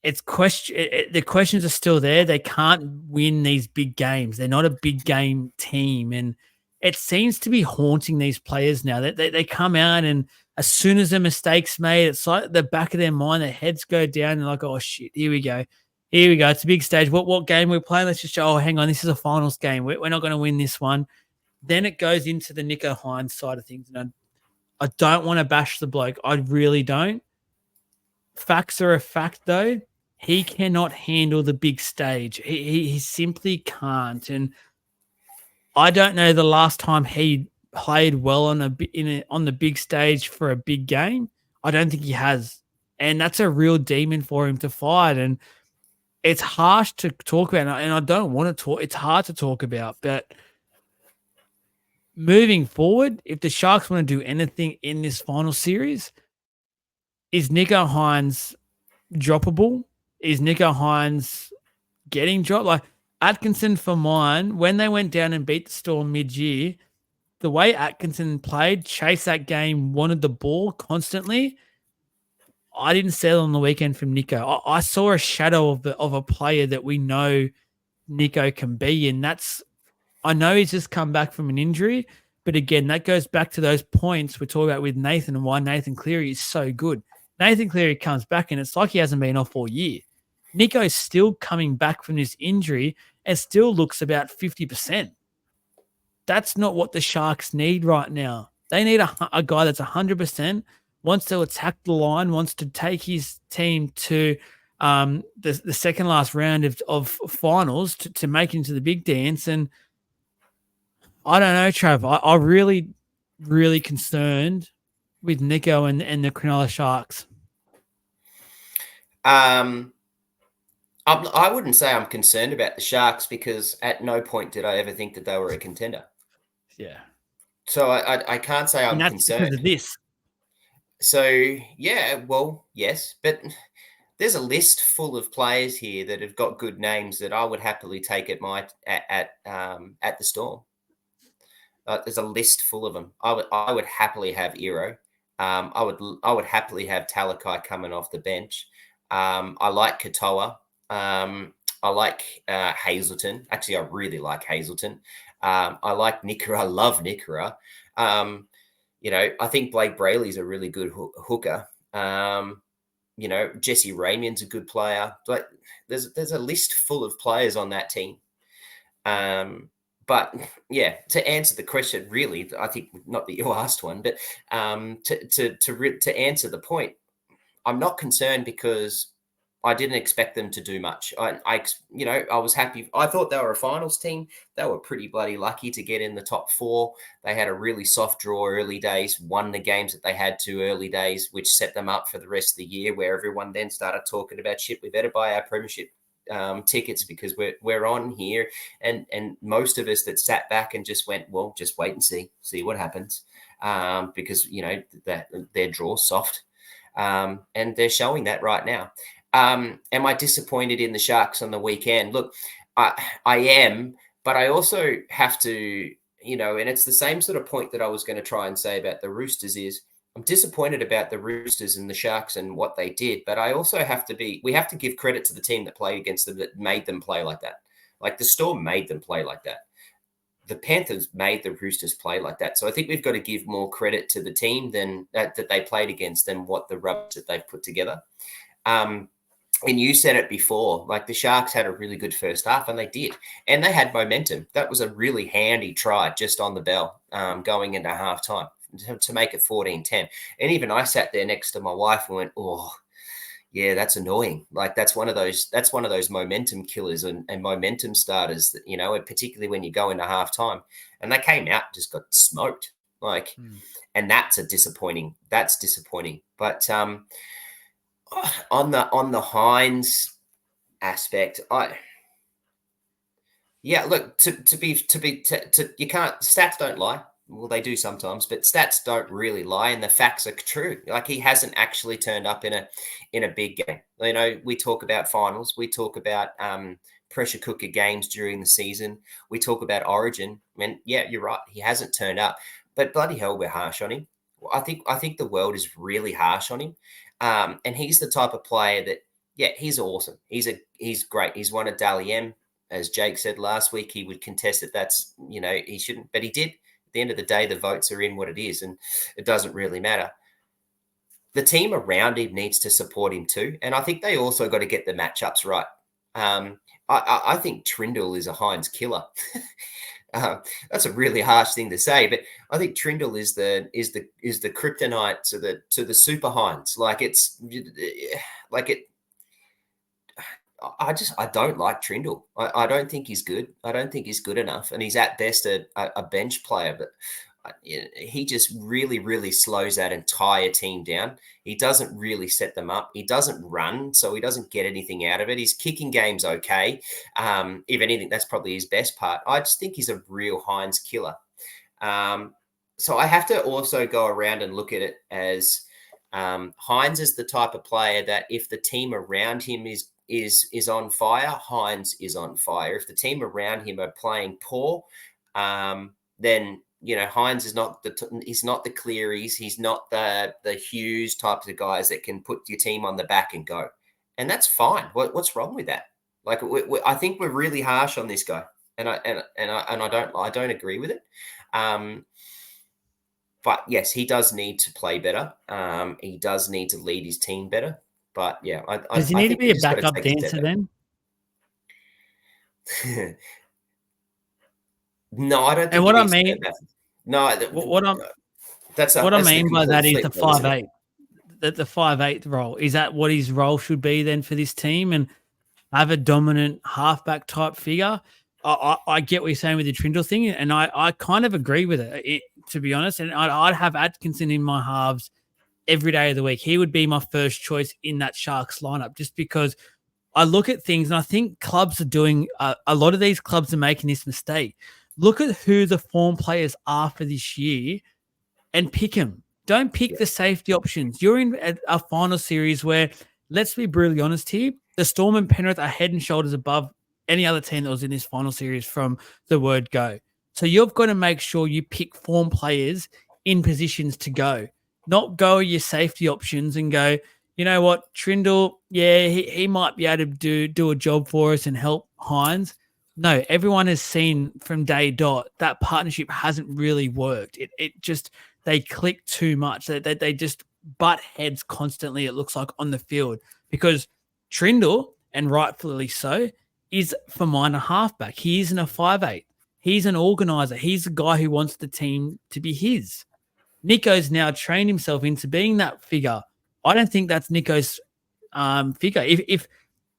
the questions are still there. They can't win these big games. They're not a big game team, and it seems to be haunting these players now. They come out, and as soon as a mistake's made, it's like the back of their mind, their heads go down, and like, oh shit, here we go. Here we go. It's a big stage. What game we're playing? Let's just show, oh, hang on, this is a finals game. We're not going to win this one. Then it goes into the Nicho Hynes side of things. And I don't want to bash the bloke. I really don't. Facts are a fact, though. He cannot handle the big stage. He simply can't. And I don't know the last time he played well on the big stage for a big game. I don't think he has. And that's a real demon for him to fight. And it's harsh to talk about, and I don't want to talk. It's hard to talk about, but moving forward, if the Sharks want to do anything in this final series, is Nicho Hynes droppable? Is Nicho Hynes getting dropped? Like Atkinson, for mine, when they went down and beat the Storm mid-year, the way Atkinson played, chased that game, wanted the ball constantly, I didn't see it on the weekend from Nicho. I saw a shadow of a player that we know Nicho can be, and I know he's just come back from an injury, but again, that goes back to those points we're talking about with Nathan and why Nathan Cleary is so good. Nathan Cleary comes back, and it's like he hasn't been off all year. Nicho is still coming back from this injury and still looks about 50%. that's not what the Sharks need right now. They need a guy that's 100%, wants to attack the line, wants to take his team to the second last round of finals to make it into the big dance. And I don't know, Trav. I really concerned with Nico and the Cronulla Sharks. I wouldn't say I'm concerned about the Sharks because at no point did I ever think that they were a contender. Yeah. So I can't say I'm And that's concerned. because of this. So yeah, well, yes, but there's a list full of players here that have got good names that I would happily take at the Storm. There's a list full of them. I would happily have Iro. I would happily have Talakai coming off the bench. I like Katoa. I like Hazelton. Actually, I really like Hazelton. I like Nikora. I love Nikora. I think Blake Brayley's a really good hooker. Jesse Ramien's a good player. But there's a list full of players on that team. But yeah, to answer the question, really, I think not that you asked one, but to answer the point, I'm not concerned because I didn't expect them to do much. I was happy. I thought they were a finals team. They were pretty bloody lucky to get in the top 4. They had a really soft draw early days, won the games that they had to early days, which set them up for the rest of the year, where everyone then started talking about shit. We better buy our premiership tickets because we're on here, and most of us that sat back and just went, well, just wait and see what happens, because that their draw's soft, and they're showing that right now. Am I disappointed in the Sharks on the weekend? Look, I am, but I also have to, and it's the same sort of point that I was going to try and say about the Roosters is I'm disappointed about the Roosters and the Sharks and what they did, but I also we have to give credit to the team that played against them that made them play like that. Like the Storm made them play like that. The Panthers made the Roosters play like that. So I think we've got to give more credit to the team than that they played against than what the rubbish that they've put together. And you said it before, like the Sharks had a really good first half, and they did. And they had momentum. That was a really handy try just on the bell going into halftime to make it 14-10. And even I sat there next to my wife and went, oh, yeah, that's annoying. Like that's one of those momentum killers and momentum starters that, particularly when you go into halftime. And they came out and just got smoked. And that's disappointing. But on the Hines aspect, look, you can't, stats don't lie. Well, they do sometimes, but stats don't really lie, and the facts are true. Like he hasn't actually turned up in a big game. We talk about finals, we talk about pressure cooker games during the season, we talk about Origin. And yeah, you're right, he hasn't turned up, but bloody hell, we're harsh on him. I think the world is really harsh on him, and he's the type of player that, yeah, he's awesome. He's great. He's won a Dally M, as Jake said last week. He would contest that. That's he shouldn't, but he did. At the end of the day, the votes are in what it is, and it doesn't really matter. The team around him needs to support him too, and I think they also got to get the matchups right. I think Trindle is a Hines killer. That's a really harsh thing to say, but I think Trindle is the kryptonite to the Super Hines. I don't like Trindle. I don't think he's good. I don't think he's good enough. And he's at best a bench player, but he just really, really slows that entire team down. He doesn't really set them up. He doesn't run, so he doesn't get anything out of it. His kicking game's okay. If anything, that's probably his best part. I just think he's a real Hines killer. So I have to also go around and look at it as Hines is the type of player that if the team around him is on fire, Hines is on fire. If the team around him are playing poor, then Hines is he's not the Clearys, he's not the Hughes types of guys that can put your team on the back and go, and that's fine. What's wrong with that? Like I think we're really harsh on this guy, and I don't agree with it. But yes, he does need to play better. He does need to lead his team better. But yeah, does he need to be a backup dancer then? No, I don't And think he what I needs to go mean, back. No, what I'm that's what I the mean by complete that is flip, the though, isn't it? 5'8", that the 5'8" role. Is that what his role should be then for this team? And have a dominant halfback type figure. I get what you're saying with the Trindle thing, and I kind of agree with it, to be honest. And I'd have Atkinson in my halves every day of the week. He would be my first choice in that Sharks lineup, just because I look at things and I think clubs are doing a lot of these clubs are making this mistake. Look at who the form players are for this year and pick them. Don't pick Yeah, the safety options. You're in a final series where, let's be brutally honest here, the Storm and Penrith are head and shoulders above any other team that was in this final series from the word go. So you've got to make sure you pick form players in positions to go, not go your safety options and go, you know what, Trindle, yeah, he might be able to do a job for us and help Hines. No, everyone has seen from day dot that partnership hasn't really worked. It just they click too much. They just butt heads constantly, it looks like, on the field, because Trindle, and rightfully so, is for mine a halfback. He isn't a 5'8". He's an organizer. He's the guy who wants the team to be his. Nico's now trained himself into being that figure. I don't think that's Nico's figure. If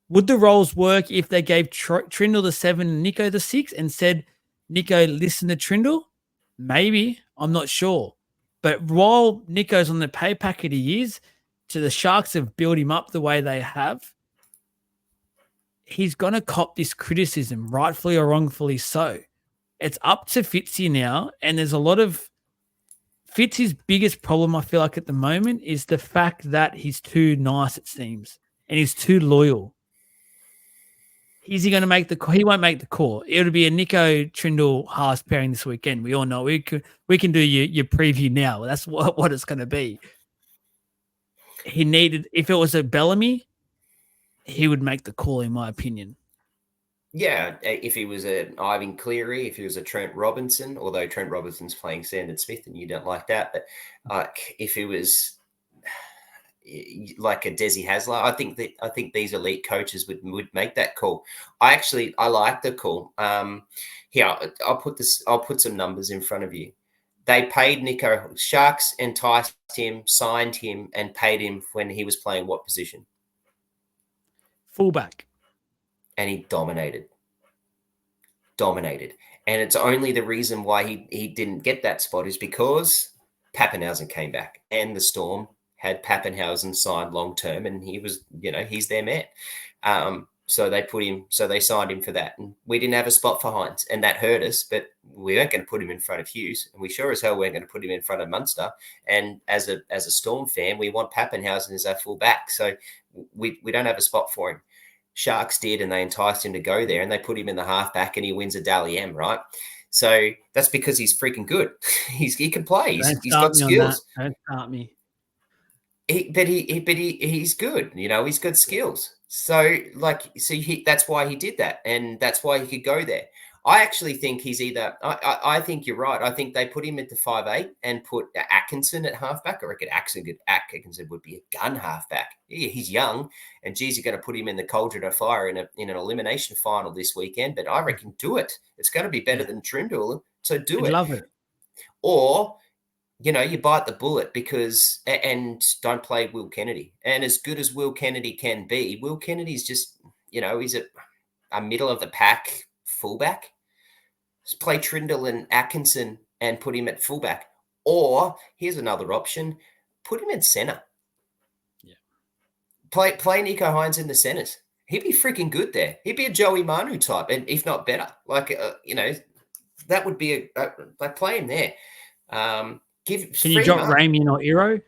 would the roles work if they gave Trindle the 7 and Nico the 6 and said, Nico, listen to Trindle? Maybe. I'm not sure. But while Nico's on the pay packet he is, to the Sharks have built him up the way they have, he's going to cop this criticism, rightfully or wrongfully so. It's up to Fitzy now, and there's a lot of Fitzy's biggest problem, I feel like, at the moment is the fact that he's too nice, it seems, and he's too loyal. Is he going to make the call? He won't make the call. It'll be a Nico Trindle Haas pairing this weekend. We all know. We can do your preview now. That's what it's going to be. He needed, if it was a Bellamy, he would make the call, in my opinion. Yeah, if he was an Ivan Cleary, if he was a Trent Robinson, although Trent Robinson's playing Sandon Smith and you don't like that, but if it was like a Desi Hasler, I think these elite coaches would make that call. I like the call. Here, I'll put some numbers in front of you. They paid Nico. Sharks enticed him, signed him, and paid him when he was playing what position? Fullback. And he dominated. And it's only the reason why he didn't get that spot is because Pappenhausen came back and the Storm had Pappenhausen signed long term, and he was, he's their man. So they signed him for that. And we didn't have a spot for Hines, and that hurt us, but we weren't going to put him in front of Hughes, and we sure as hell weren't going to put him in front of Munster. And as a Storm fan, we want Pappenhausen as our full back. So we don't have a spot for him. Sharks did, and they enticed him to go there, and they put him in the halfback, and he wins a Dally M, right? So that's because he's freaking good. He can play. He's got skills. Don't start me. He's good. He's got skills. So that's why he did that, and that's why he could go there. I actually think he's either. I think you're right. I think they put him into 5'8" and put Atkinson at halfback. I reckon Atkinson would be a gun halfback. Yeah, he's young, and geez, you're going to put him in the cauldron of fire in an elimination final this weekend. But I reckon do it. It's going to be better than Trindle, so do I'd it. love it. Or you bite the bullet and don't play Will Kennedy. And as good as Will Kennedy can be, Will Kennedy's just he's a middle of the pack fullback. Just play Trindle and Atkinson and put him at fullback. Or here's another option: put him in center. Yeah. Play Nico Hines in the centers. He'd be freaking good there. He'd be a Joey Manu type, and if not better. That would be play him there. Can you drop Ramian or Iro?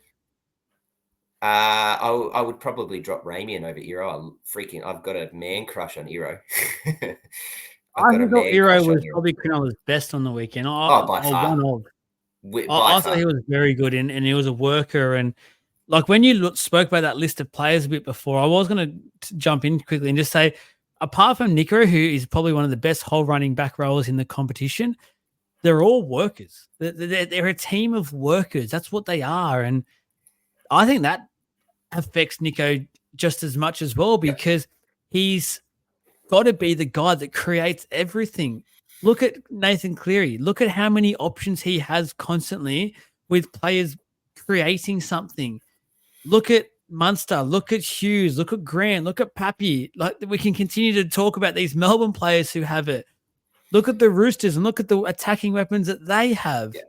I would probably drop Ramian over Iro. I've got a man crush on Iro. I thought Iro was probably Cronulla's best on the weekend. By far. I thought he was very good, and he was a worker. And like when you spoke about that list of players a bit before, I was going to jump in quickly and just say, apart from Nico, who is probably one of the best whole running back rowers in the competition, they're all workers. They're a team of workers. That's what they are. And I think that affects Nico just as much as well, because he's got to be the guy that creates everything. Look at Nathan Cleary. Look at how many options he has constantly with players creating something. Look at Munster. Look at Hughes. Look at Grant. Look at Pappy. Like, we can continue to talk about these Melbourne players who have it. Look at the Roosters and look at the attacking weapons that they have. Yeah.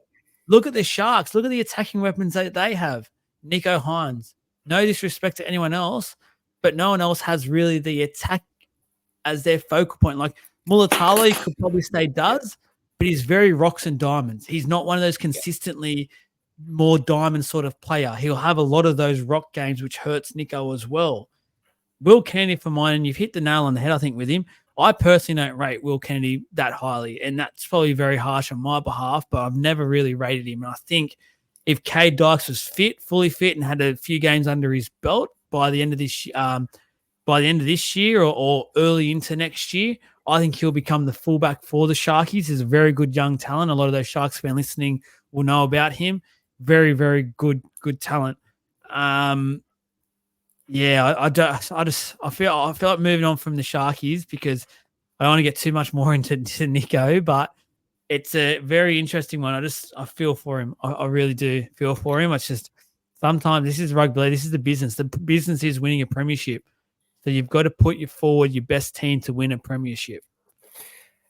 Look at the Sharks. Look at the attacking weapons that they have. Nico Hines. No disrespect to anyone else, but no one else has really the attack as their focal point. Like, Mulatalo could probably say does, but he's very rocks and diamonds. He's not one of those consistently more diamond sort of player. He'll have a lot of those rock games, which hurts Nico as well. Will Kennedy, for mine, and you've hit the nail on the head, I think, with him. I personally don't rate Will Kennedy that highly, and that's probably very harsh on my behalf, but I've never really rated him. And I think if Cade Dykes was fully fit, and had a few games under his belt by the end of this year or early into next year, I think he'll become the fullback for the Sharkies. He's a very good young talent. A lot of those Sharks fans listening will know about him. Very, very good talent. Yeah, I feel like moving on from the Sharkies because I don't want to get too much more into Nico, but it's a very interesting one. I feel for him. I really do feel for him. It's just sometimes this is rugby. This is the business. The business is winning a premiership. So you've got to put forward your best team to win a premiership.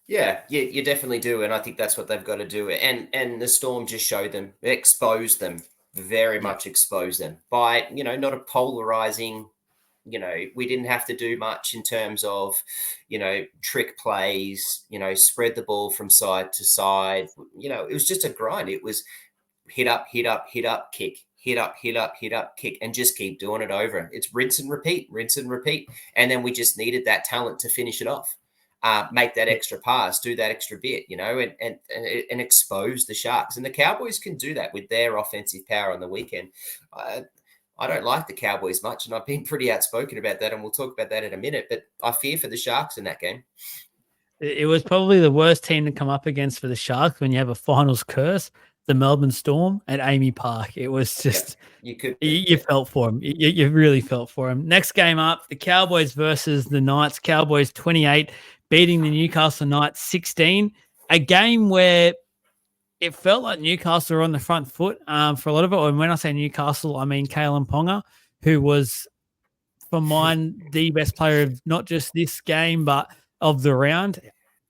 Yeah, you definitely do, and I think that's what they've got to do. And the Storm just showed them, exposed them, very much exposed them by not a polarizing. We didn't have to do much in terms of trick plays. Spread the ball from side to side. It was just a grind. It was hit up, hit up, hit up, kick. Hit up, hit up, hit up, kick, and just keep doing it over. It's rinse and repeat. And then we just needed that talent to finish it off. Make that extra pass, do that extra bit, and expose the Sharks. And the Cowboys can do that with their offensive power on the weekend. I don't like the Cowboys much, and I've been pretty outspoken about that, and we'll talk about that in a minute. But I fear for the Sharks in that game. It was probably the worst team to come up against for the Sharks when you have a finals curse, the Melbourne Storm at Amy Park. It was just you felt for him. You really felt for him. Next game up, the Cowboys versus the Knights. Cowboys 28 beating the Newcastle Knights 16. A game where it felt like Newcastle were on the front foot for a lot of it. And when I say Newcastle, I mean Kalen Ponga, who was, for mine, the best player of not just this game, but of the round.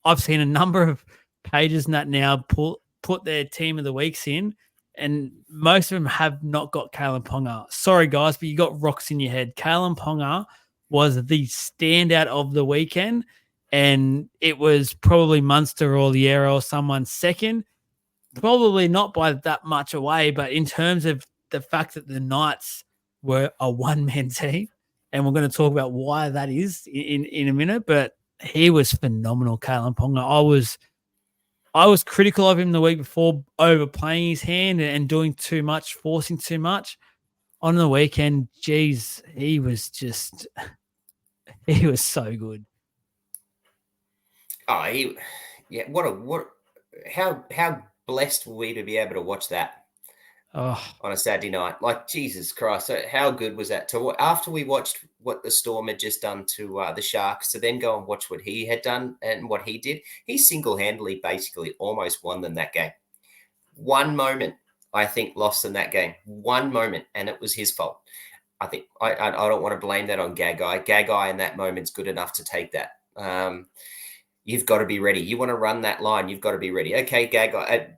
I've seen a number of pages in that now put their team of the weeks in, and most of them have not got Kalen Ponga. Sorry, guys, but you got rocks in your head. Kalen Ponga was the standout of the weekend, and it was probably Munster or Liera or someone second. Probably not by that much away, but in terms of the fact that the Knights were a one-man team, and we're going to talk about why that is in a minute, but he was phenomenal, Kalen Ponga. I was critical of him the week before, overplaying his hand and doing too much, forcing too much. On the weekend, geez, he was so good. Oh, how blessed were we to be able to watch that on a Saturday night? Like, Jesus Christ, how good was that? After we watched what the Storm had just done to the Sharks, to then go and watch what he had done and what he did, he single-handedly basically almost won them that game. One moment, I think, lost them that game. One moment, and it was his fault. I think I don't want to blame that on Gagai. Gagai in that moment's good enough to take that. You've got to be ready. You want to run that line, you've got to be ready. Okay, Gagai,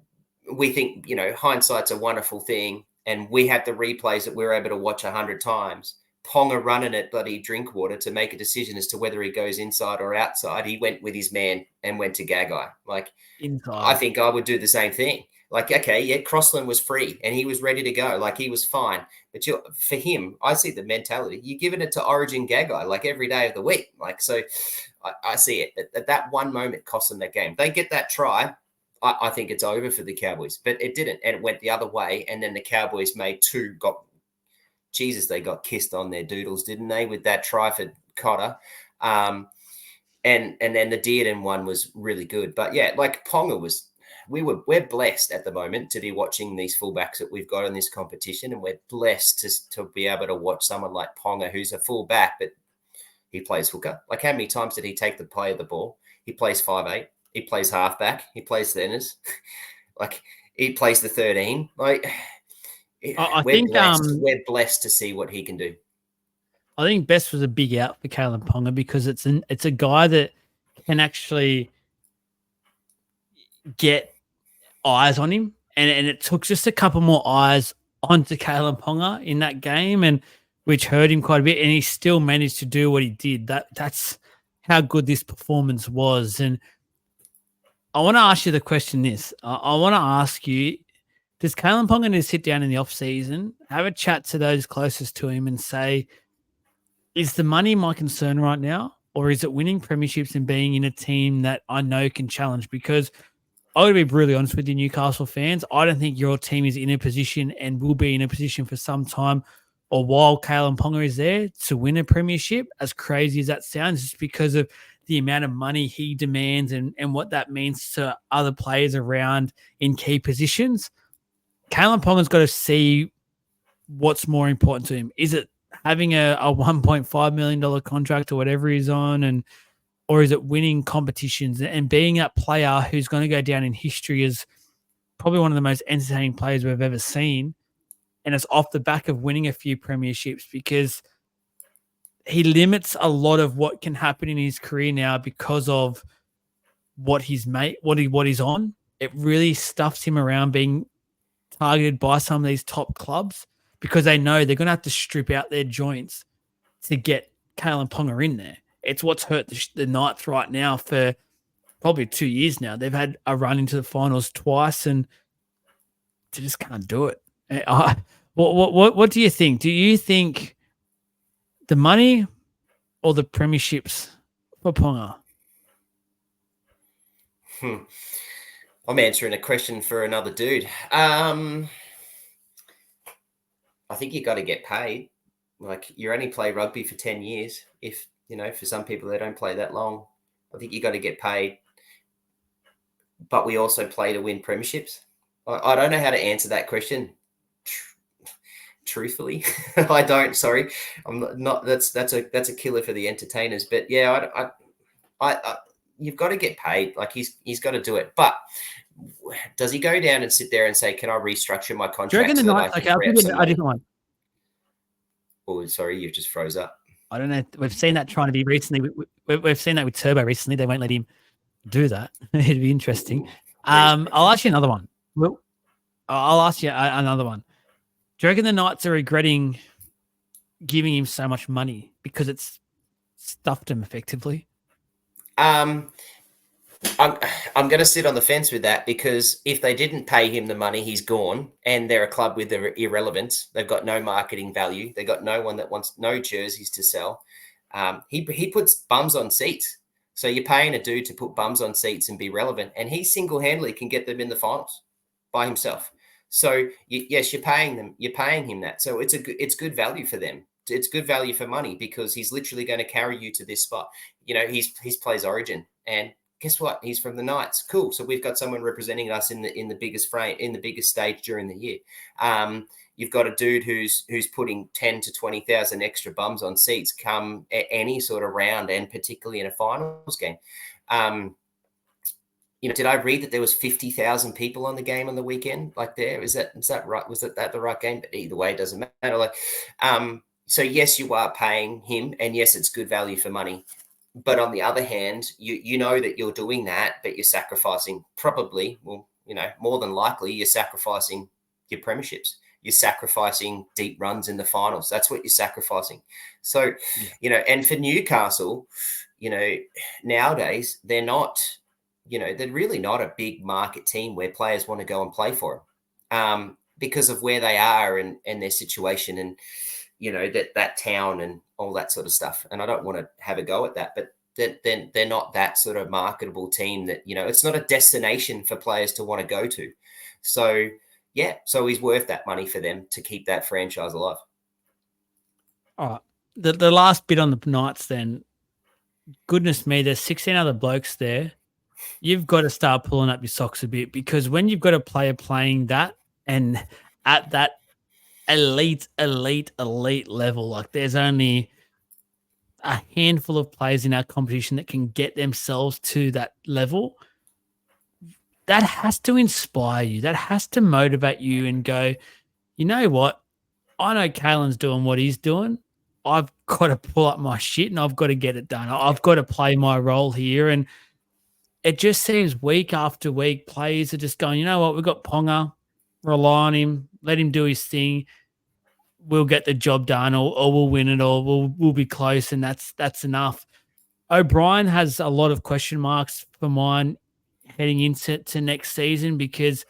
we think, hindsight's a wonderful thing, and we had the replays that we were able to watch 100 times. Ponga running at bloody Drinkwater to make a decision as to whether he goes inside or outside. He went with his man and went to Gagai. Like, inside. I think I would do the same thing. Like, okay, yeah, Crossland was free and he was ready to go. Like, he was fine. But for him, I see the mentality. You're giving it to Origin Gagai, like, every day of the week. Like, so I see it. That one moment cost them that game. They get that try, I think it's over for the Cowboys. But it didn't, and it went the other way. And then the Cowboys made two, they got kissed on their doodles, didn't they, with that try for Cotter. And then the Dearden one was really good. But, yeah, like, Ponga was – we're blessed at the moment to be watching these fullbacks that we've got in this competition, and we're blessed to be able to watch someone like Ponga, who's a fullback, but he plays hooker. Like, how many times did he take the play of the ball? He plays 5'8". He plays halfback. He plays centers. Like he plays the 13. Like I we're think blessed. We're blessed to see what he can do. I think Best was a big out for Kalen Ponga because it's a guy that can actually get eyes on him, and it took just a couple more eyes onto Kalen Ponga in that game, and which hurt him quite a bit, and he still managed to do what he did. That's how good this performance was. And I want to ask you the question: I want to ask you: does Kalen Ponga need to sit down in the off season, have a chat to those closest to him, and say, is the money my concern right now, or is it winning premierships and being in a team that I know can challenge? Because I'm going to be brutally honest with you, Newcastle fans. I don't think your team is in a position and will be in a position for some time or while Kalen Ponga is there to win a premiership, as crazy as that sounds, just because of the amount of money he demands and what that means to other players around in key positions. Kalen Ponga's got to see what's more important to him. Is it having a $1.5 million contract or whatever he's on, or is it winning competitions and being that player who's going to go down in history as probably one of the most entertaining players we've ever seen? And it's off the back of winning a few premierships, because he limits a lot of what can happen in his career now because of what he's what he's on. It really stuffs him around being targeted by some of these top clubs because they know they're going to have to strip out their joints to get Kalen Ponga in there. It's what's hurt the Knights right now for probably 2 years now. They've had a run into the finals twice and they just can't do it. What do you think? Do you think the money or the premierships for Ponga? I'm answering a question for another dude. I think you got to get paid. Like, you only play rugby for 10 years. If, for some people, they don't play that long. I think you got to get paid. But we also play to win premierships. I don't know how to answer that question. Truthfully, I don't. Sorry, I'm not. That's a killer for the entertainers. But yeah, I you've got to get paid. Like he's got to do it. But does he go down and sit there and say, "Can I restructure my contract so that I can free up some money?" A different one. Oh, sorry, you just froze up. I don't know. We've seen that trying to be recently. We've seen that with Turbo recently. They won't let him do that. It'd be interesting. I'll ask you another one. I'll ask you another one. Do you reckon the Knights are regretting giving him so much money because it's stuffed him effectively? I'm going to sit on the fence with that, because if they didn't pay him the money, he's gone, and they're a club with irrelevance. They've got no marketing value. They've got no one that wants no jerseys to sell. He puts bums on seats. So you're paying a dude to put bums on seats and be relevant, and he single-handedly can get them in the finals by himself. So yes, you're paying them. You're paying him that. So it's good value for them. It's good value for money, because he's literally going to carry you to this spot. He's plays Origin, and guess what? He's from the Knights. Cool. So we've got someone representing us in the biggest frame, in the biggest stage during the year. You've got a dude who's putting 10 to 20,000 extra bums on seats come any sort of round, and particularly in a finals game. Did I read that there was 50,000 people on the game on the weekend? Like, there is that right? Was that the right game? But either way, it doesn't matter. Like, so yes, you are paying him, and yes, it's good value for money. But on the other hand, you know that you're doing that, but you're sacrificing more than likely, you're sacrificing your premierships. You're sacrificing deep runs in the finals. That's what you're sacrificing. So, and for Newcastle, nowadays they're not, they're really not a big market team where players want to go and play for them, because of where they are and their situation, and that town and all that sort of stuff. And I don't want to have a go at that, but they're not that sort of marketable team that, it's not a destination for players to want to go to. So, yeah, so he's worth that money for them to keep that franchise alive. All right. The last bit on the Knights then, goodness me, there's 16 other blokes there. You've got to start pulling up your socks a bit, because when you've got a player playing that and at that elite level, like, there's only a handful of players in our competition that can get themselves to that level. that has to inspire you. That has to motivate you and go, you know what? I know Kalen's doing what he's doing. I've got to pull up my shit and I've got to get it done. I've got to play my role here. And it just seems week after week, players are just going, you know what? We've got Ponga, rely on him, let him do his thing. We'll get the job done, or we'll win it, or we'll be close, and that's enough. O'Brien has a lot of question marks for mine heading into next season because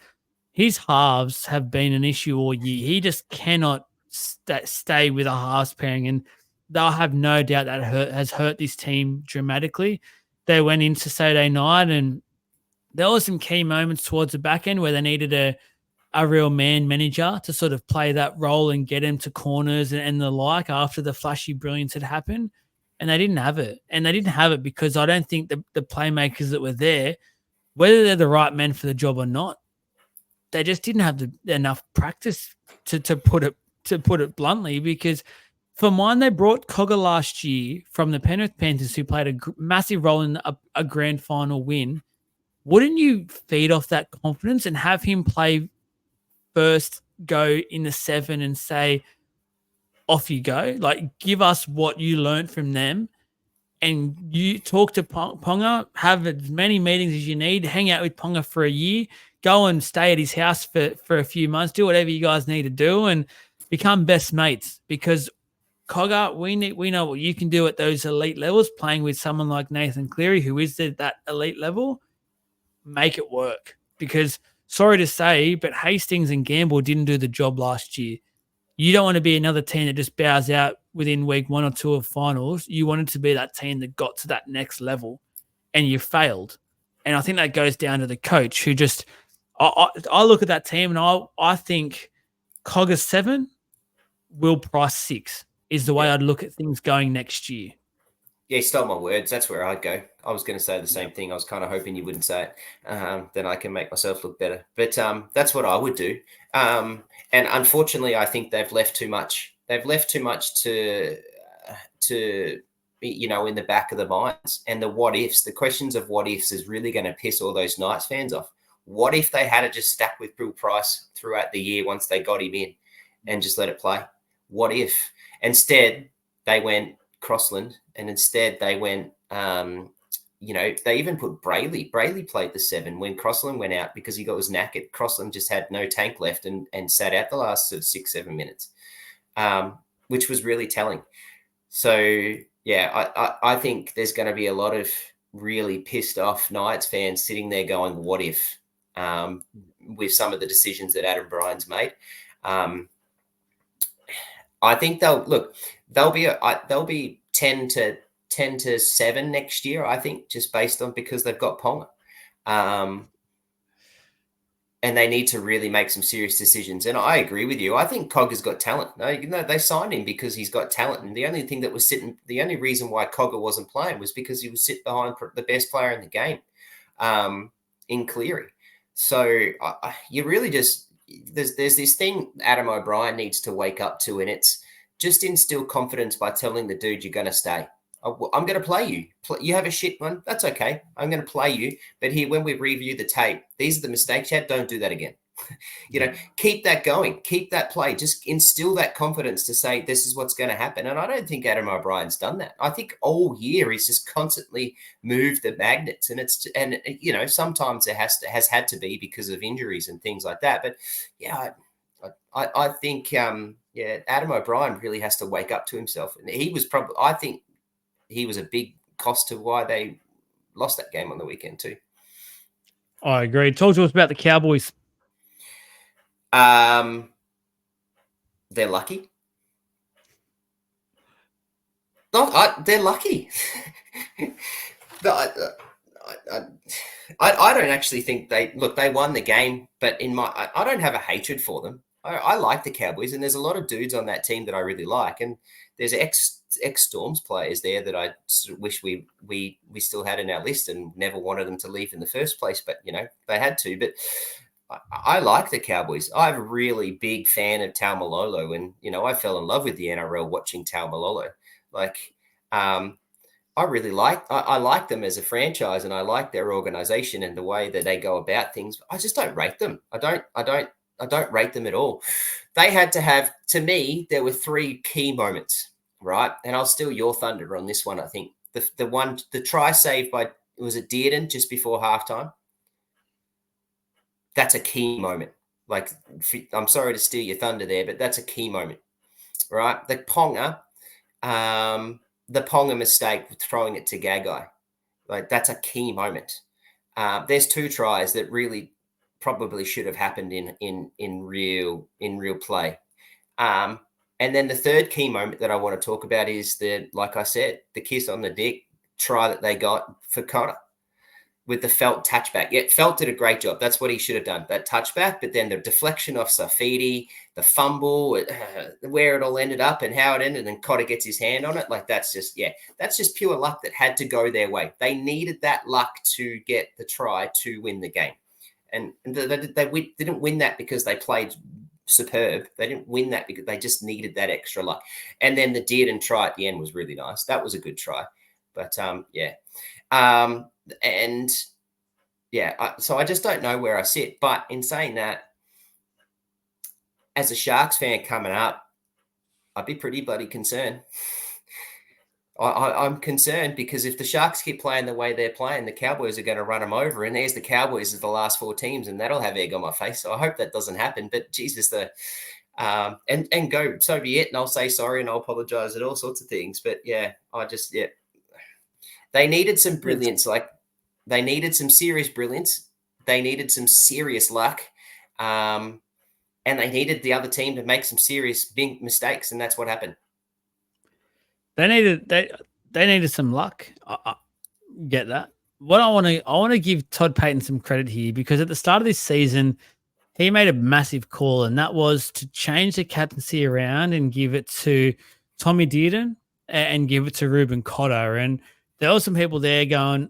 his halves have been an issue all year. He just cannot stay with a halves pairing, and they'll have no doubt that has hurt this team dramatically. They went into Saturday night, and there were some key moments towards the back end where they needed a real man manager to sort of play that role and get him to corners and the like after the flashy brilliance had happened. And they didn't have it. And they didn't have it because I don't think the playmakers that were there, whether they're the right men for the job or not, they just didn't have enough practice to put it bluntly. Because for mine, they brought Cogger last year from the Penrith Panthers, who played a massive role in a grand final win. Wouldn't you feed off that confidence and have him play first go in the 7 and say, off you go? Like, give us what you learned from them. And you talk to Ponga, have as many meetings as you need, hang out with Ponga for a year, go and stay at his house for a few months, do whatever you guys need to do and become best mates. Because Cogger, we know what you can do at those elite levels, playing with someone like Nathan Cleary, who is at that elite level. Make it work. Because sorry to say, but Hastings and Gamble didn't do the job last year. You don't want to be another team that just bows out within week 1 or 2 of finals. You wanted to be that team that got to that next level, and you failed. And I think that goes down to the coach who just I look at that team and I think Cogger 7, Will Price 6 is the way I'd look at things going next year. Yeah, you stole my words. That's where I'd go. I was going to say the same thing. I was kind of hoping you wouldn't say it. Then I can make myself look better. But that's what I would do. And unfortunately, I think they've left too much. They've left too much to in the back of the minds. And the what ifs, the questions of what ifs is really going to piss all those Knights fans off. What if they had to just stack with Bill Price throughout the year once they got him in and just let it play? What if? Instead, they went Crossland, and instead they went, they even put Brayley. Brayley played the 7 when Crossland went out because he was knackered. Crossland just had no tank left and sat out the last 6-7 minutes, which was really telling. So, yeah, I think there's going to be a lot of really pissed off Knights fans sitting there going, what if, with some of the decisions that Adam Bryan's made. I think they'll be 10 to 7 next year, I think, just based on because they've got Ponga. And they need to really make some serious decisions. And I agree with you. I think Cogger's got talent. No, they signed him because he's got talent. And the only reason why Cogger wasn't playing was because he was sitting behind the best player in the game, in Cleary. So you really just there's this thing Adam O'Brien needs to wake up to, and it's just instill confidence by telling the dude you're going to stay. I'm going to play you. You have a shit one. That's okay. I'm going to play you. But here, when we review the tape, these are the mistakes you had. Don't do that again. Keep that going. Keep that play. Just instill that confidence to say this is what's going to happen. And I don't think Adam O'Brien's done that. I think all year he's just constantly moved the magnets, and sometimes it has had to be because of injuries and things like that. But yeah, I think Adam O'Brien really has to wake up to himself, and I think he was a big cost to why they lost that game on the weekend too. I agree. Talk to us about the Cowboys. They're lucky. They're lucky. I don't actually think they won the game, but I don't have a hatred for them. I like the Cowboys, and there's a lot of dudes on that team that I really like, and there's ex-Storms players there that I wish we still had in our list and never wanted them to leave in the first place, but they had to. But I like the Cowboys. I'm a really big fan of Taumalolo, and I fell in love with the NRL watching Taumalolo. I really I like them as a franchise, and I like their organization and the way that they go about things. I just don't rate them. I don't rate them at all. They had to have, to me, there were three key moments, right? And I'll steal your thunder on this one. I think the try saved by, was it Dearden just before halftime? That's a key moment. Like, I'm sorry to steal your thunder there, but that's a key moment, right? The Ponga mistake with throwing it to Gagai, like that's a key moment. There's two tries that really probably should have happened in real play. And then the third key moment that I want to talk about is like I said, the kiss on the dick try that they got for Connor with the Felt touchback. Yeah, Felt did a great job. That's what he should have done, that touchback. But then the deflection off Safidi, the fumble, where it all ended up and how it ended, and Cotter gets his hand on it. Like, that's just pure luck that had to go their way. They needed that luck to get the try to win the game. And they didn't win that because they played superb. They didn't win that because they just needed that extra luck. And then the Dearden try at the end was really nice. That was a good try. But so I just don't know where I sit. But in saying that, as a Sharks fan coming up, I'd be pretty bloody concerned. I'm concerned because if the Sharks keep playing the way they're playing, the Cowboys are going to run them over. And there's the Cowboys as the last four teams, and that'll have egg on my face. So I hope that doesn't happen. But Jesus, and go, so be it. And I'll say sorry and I'll apologize at all sorts of things. But they needed some brilliance. Like, they needed some serious brilliance. They needed some serious luck. And they needed the other team to make some serious big mistakes. And that's what happened. They needed some luck. I get that. What I want to give Todd Payton some credit here, because at the start of this season, he made a massive call, and that was to change the captaincy around and give it to Tommy Dearden and give it to Ruben Cotter. And there were some people there going,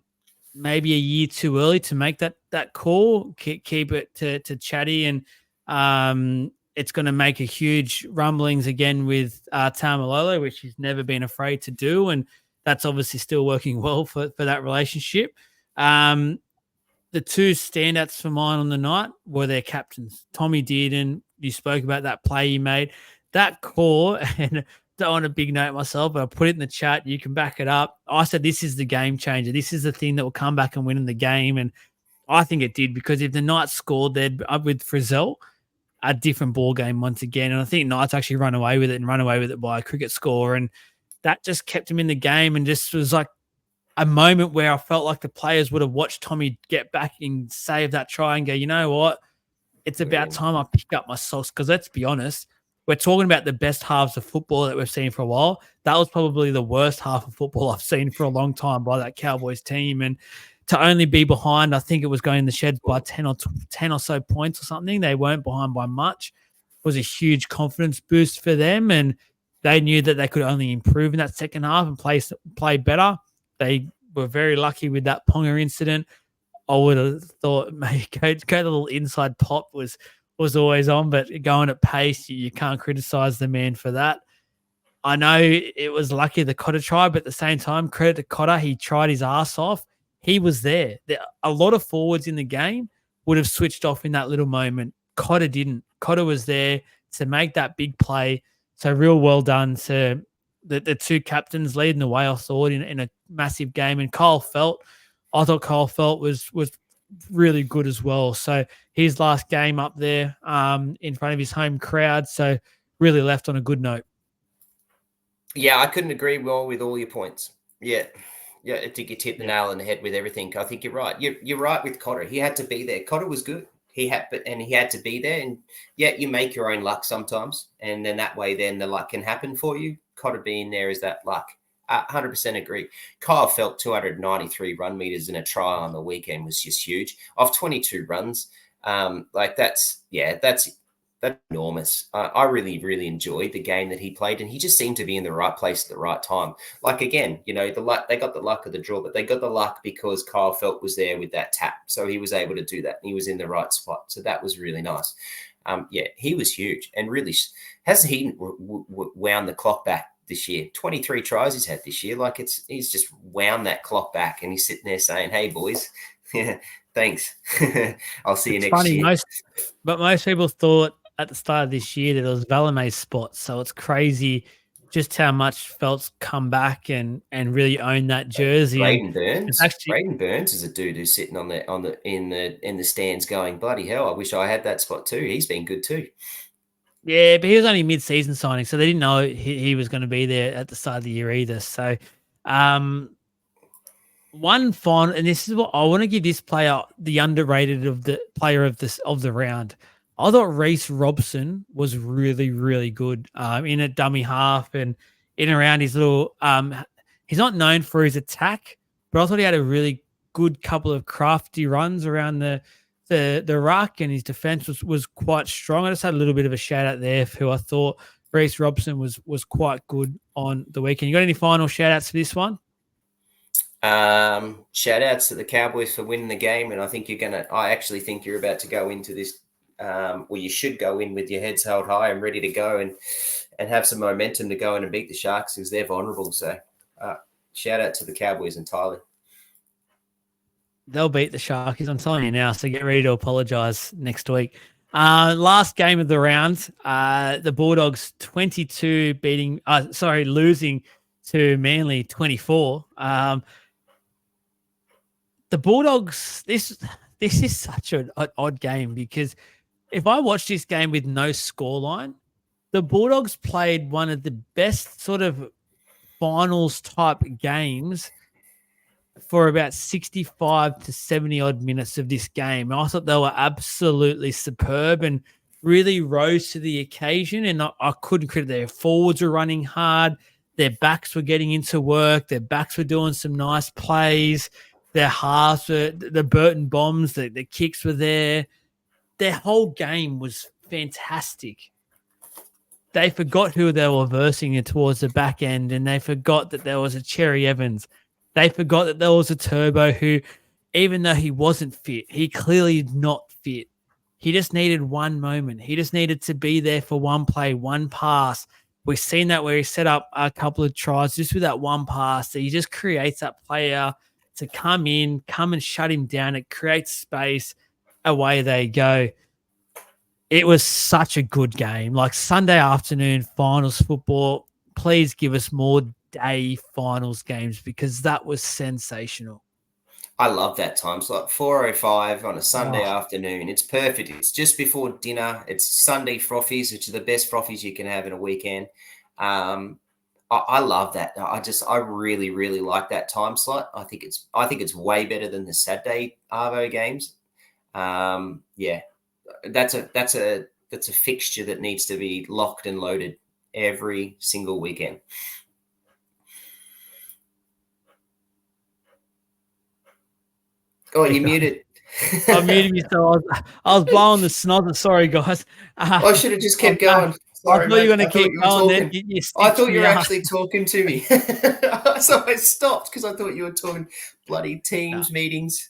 maybe a year too early to make that call. Keep it to Chatty, and it's going to make a huge rumblings again with Tamalolo, which he's never been afraid to do, and that's obviously still working well for that relationship. The two standouts for mine on the night were their captains. Tommy Dearden, you spoke about that play he made. That call, and don't want a big note myself, but I put it in the chat. You can back it up. I said this is the game changer. This is the thing that will come back and win in the game, and I think it did, because if the Knights scored there with Frizzell, a different ball game once again. And I think Knights actually run away with it by a cricket score, and that just kept him in the game, and just was like a moment where I felt like the players would have watched Tommy get back and save that try and go, you know what? It's about time I pick up my socks, because let's be honest, we're talking about the best halves of football that we've seen for a while. That was probably the worst half of football I've seen for a long time by that Cowboys team. And to only be behind, I think it was going in the sheds by 10 or so points or something. They weren't behind by much. It was a huge confidence boost for them, and they knew that they could only improve in that second half and play better. They were very lucky with that Ponga incident. I would have thought maybe go the little inside pop was always on, but going at pace, you can't criticize the man for that. I know it was lucky the Cotter tried, but at the same time, credit to Cotter, he tried his ass off. He was there. A lot of forwards in the game would have switched off in that little moment. Cotter didn't. Cotter was there to make that big play. So real well done to the two captains leading the way, I thought, in a massive game. And Kyle Felt, I thought Kyle Felt was really good as well. So his last game up there in front of his home crowd. So really left on a good note. Yeah, I couldn't agree more with all your points. Yeah, I think you hit the nail on the head with everything. I think you're right. You're right with Cotter. He had to be there. Cotter was good. He had to be there. And yeah, you make your own luck sometimes, and then that way, then the luck can happen for you. Cotter being there is that luck. 100% agree. Kyle Felt 293 run meters in a try on the weekend was just huge. Off 22 runs, that's enormous. I really, really enjoyed the game that he played, and he just seemed to be in the right place at the right time. Like, again, the luck, they got the luck of the draw, but they got the luck because Kyle Felt was there with that tap. So he was able to do that. He was in the right spot. So that was really nice. He was huge, and really, has he wound the clock back this year. 23 tries he's had this year. Like he's just wound that clock back, and he's sitting there saying, "Hey boys, yeah, thanks. I'll see you It's next funny, year." most people thought at the start of this year that it was Valame's spot. So it's crazy just how much Felt's come back and really own that jersey. And it's actually Braden Burns is a dude who's sitting in the stands going, bloody hell, I wish I had that spot too. He's been good too. yeah, but he was only mid-season signing, so they didn't know he was going to be there at the start of the year either. So, one final, and this is what I want to give this player the underrated of the player of the round. I thought Reece Robson was really, really good in a dummy half and in around his little. He's not known for his attack, but I thought he had a really good couple of crafty runs around the ruck, and his defense was quite strong. I just had a little bit of a shout out there for who I thought Reece Robson was quite good on the weekend. You got any final shout outs for this one? Shout outs to the Cowboys for winning the game, and I actually think you're about to go into this. Well, you should go in with your heads held high and ready to go, and have some momentum to go in and beat the Sharks because they're vulnerable. So, shout out to the Cowboys entirely. They'll beat the Sharkies. I'm telling you now. So get ready to apologize next week. Last game of the round, the Bulldogs 22 losing to Manly 24. The Bulldogs, this is such an odd game because if I watch this game with no scoreline, the Bulldogs played one of the best sort of finals type games for about 65 to 70 odd minutes of this game. I thought they were absolutely superb and really rose to the occasion. And I couldn't credit their forwards were running hard. Their backs were getting into work. Their backs were doing some nice plays. Their halves were the Burton bombs, the kicks were there. Their whole game was fantastic. They forgot who they were versing towards the back end, and they forgot that there was a Cherry Evans. They forgot that there was a Turbo who, even though he wasn't fit, he clearly not fit. He just needed one moment. He just needed to be there for one play, one pass. We've seen that where he set up a couple of tries just with that one pass. That he just creates that player to come and shut him down. It creates space. Away they go. It was such a good game. Like Sunday afternoon finals football. Please give us more day finals games because that was sensational. I love that time slot. 4:05 on a Sunday Oh. afternoon. It's perfect. It's just before dinner. It's Sunday frothies, which are the best frothies you can have in a weekend. I love that. I really, really like that time slot. I think it's way better than the Saturday Arvo games. Yeah, that's a fixture that needs to be locked and loaded every single weekend. Oh, you muted. I muted myself. I was blowing the snozzer. Sorry, guys. I should have just kept going. Sorry, I thought you were going to keep going. Then I thought you were actually talking to me. So I stopped because I thought you were talking bloody Teams meetings.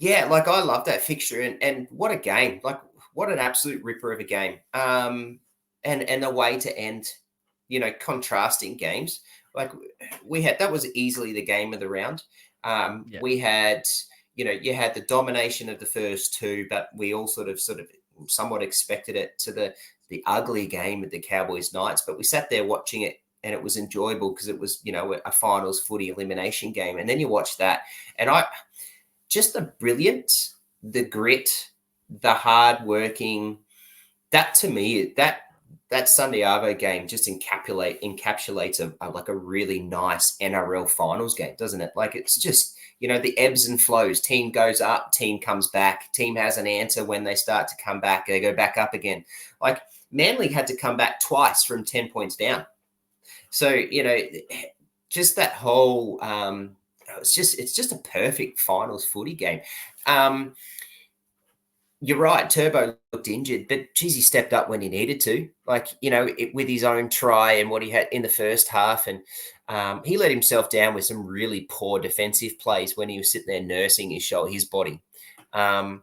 Yeah, like I love that fixture and what a game. Like what an absolute ripper of a game. And the way to end, contrasting games. Like that was easily the game of the round. We had, you had the domination of the first two, but we all sort of somewhat expected it to the ugly game of the Cowboys Knights. But we sat there watching it and it was enjoyable because it was, a finals footy elimination game. And then you watch that and just the brilliance, the grit, the hard working, that to me, that Sunday Arvo game just encapsulates a really nice NRL finals game, doesn't it? Like it's just, the ebbs and flows. Team goes up, team comes back. Team has an answer when they start to come back. They go back up again. Like Manly had to come back twice from 10 points down. So, just that whole it's just a perfect finals footy game. You're right. Turbo looked injured, but geez, he stepped up when he needed to. Like, with his own try and what he had in the first half. And he let himself down with some really poor defensive plays when he was sitting there nursing his body. And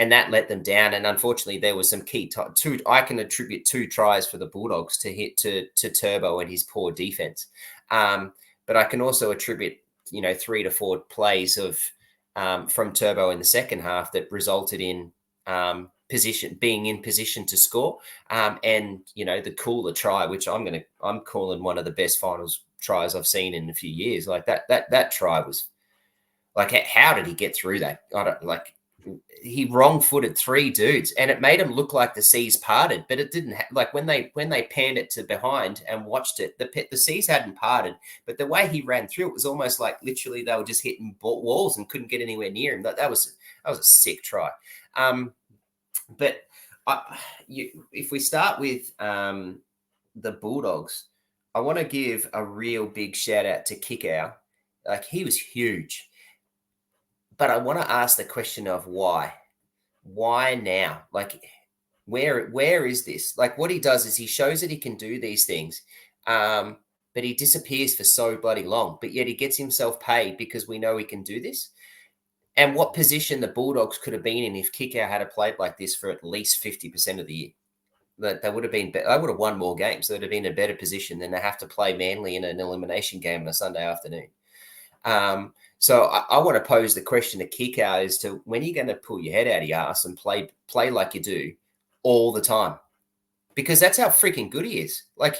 and that let them down. And unfortunately, there was some key two. I can attribute 2 tries for the Bulldogs to hit to Turbo and his poor defense, but I can also attribute 3 to 4 plays of from Turbo in the second half that resulted in being in position to score, and the cooler try, which I'm calling one of the best finals tries I've seen in a few years. Like that try was like, how did he get through that? I don't like. He wrong-footed 3 dudes, and it made him look like the seas parted, but it didn't. Like when they panned it to behind and watched it, the seas hadn't parted, but the way he ran through it was almost like literally they were just hitting walls and couldn't get anywhere near him. That was a sick try. But if we start with the Bulldogs, I want to give a real big shout out to Kickow. Like, he was huge. But I want to ask the question of why? Why now? Like, where is this? Like, what he does is he shows that he can do these things, but he disappears for so bloody long. But yet he gets himself paid because we know he can do this. And what position the Bulldogs could have been in if Kickow had played like this for at least 50% of the year? They would have been. They would have won more games. They'd have been in a better position than they have to play Manly in an elimination game on a Sunday afternoon. So I want to pose the question to Kickow as to when you're going to pull your head out of your ass and play like you do all the time, because that's how freaking good he is. Like,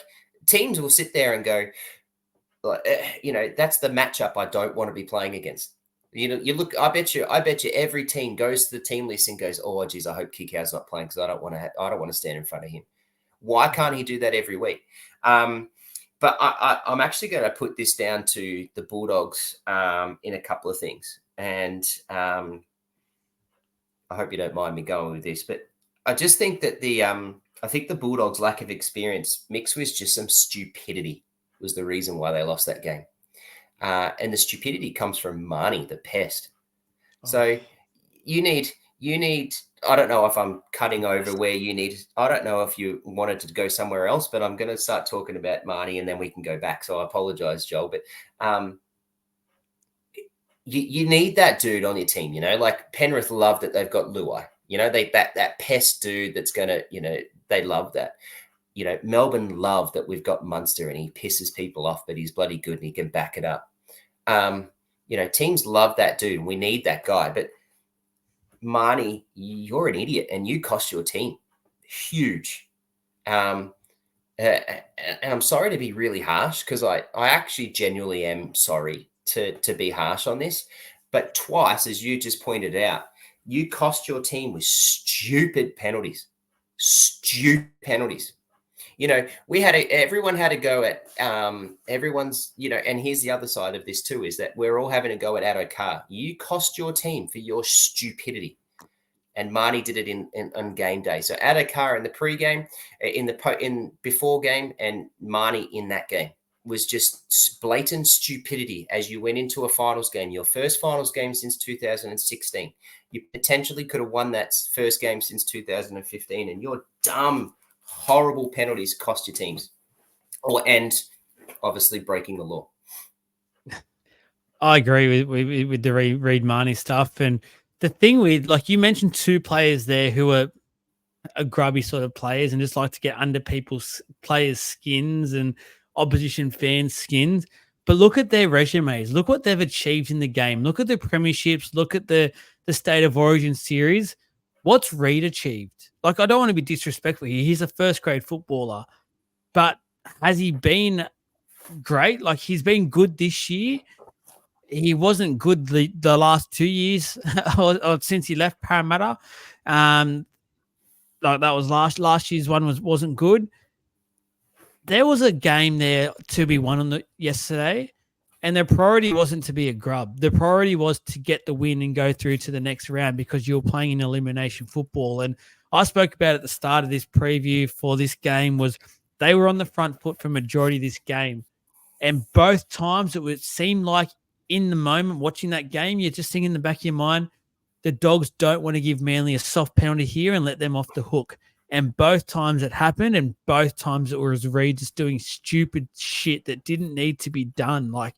teams will sit there and go, that's the matchup I don't want to be playing against. You look. I bet you every team goes to the team list and goes, "Oh, geez, I hope Kickow's not playing because I don't want to stand in front of him." Why can't he do that every week? But I'm actually going to put this down to the Bulldogs in a couple of things. And I hope you don't mind me going with this, but I just think that I think the Bulldogs' lack of experience mixed with just some stupidity was the reason why they lost that game. And the stupidity comes from Marnie, the pest. Oh. So you need, I don't know if I'm cutting over where you need, I don't know if you wanted to go somewhere else, but I'm going to start talking about Marnie and then we can go back. So I apologize, Joel, but you need that dude on your team, like Penrith love that they've got Luai, that pest dude that's going to, they love that. Melbourne love that we've got Munster and he pisses people off, but he's bloody good and he can back it up. Teams love that dude. And we need that guy, but Marnie, you're an idiot and you cost your team huge. And I'm sorry to be really harsh because I actually genuinely am sorry to be harsh on this, but twice, as you just pointed out, you cost your team with stupid penalties. Everyone had to go at everyone's, and here's the other side of this too, is that we're all having to go at Addo-Carr. You cost your team for your stupidity. And Marnie did it on game day. So Addo-Carr in the pre-game, in before game, and Marnie in that game was just blatant stupidity as you went into a finals game, your first finals game since 2016. You potentially could have won that first game since 2015, and your dumb, horrible penalties cost your teams, and obviously breaking the law. I agree with the Reid Marnie stuff, and the thing with, like, you mentioned 2 players there who are grubby sort of players and just like to get under players' skins and opposition fans' skins. But look at their resumes. Look what they've achieved in the game. Look at the premierships. Look at the State of Origin series. What's Reid achieved? Like, I don't want to be disrespectful here. He's a first-grade footballer. But has he been great? Like, he's been good this year. He wasn't good the last 2 years or since he left Parramatta. Like, that was last year's one wasn't good. There was a game there to be won yesterday, and the priority wasn't to be a grub. The priority was to get the win and go through to the next round because you were playing in elimination football. And I spoke about at the start of this preview for this game was they were on the front foot for majority of this game. And both times it would seem like in the moment watching that game, you're just thinking in the back of your mind, the Dogs don't want to give Manly a soft penalty here and let them off the hook. And both times it happened, and both times it was Reid just doing stupid shit that didn't need to be done. Like,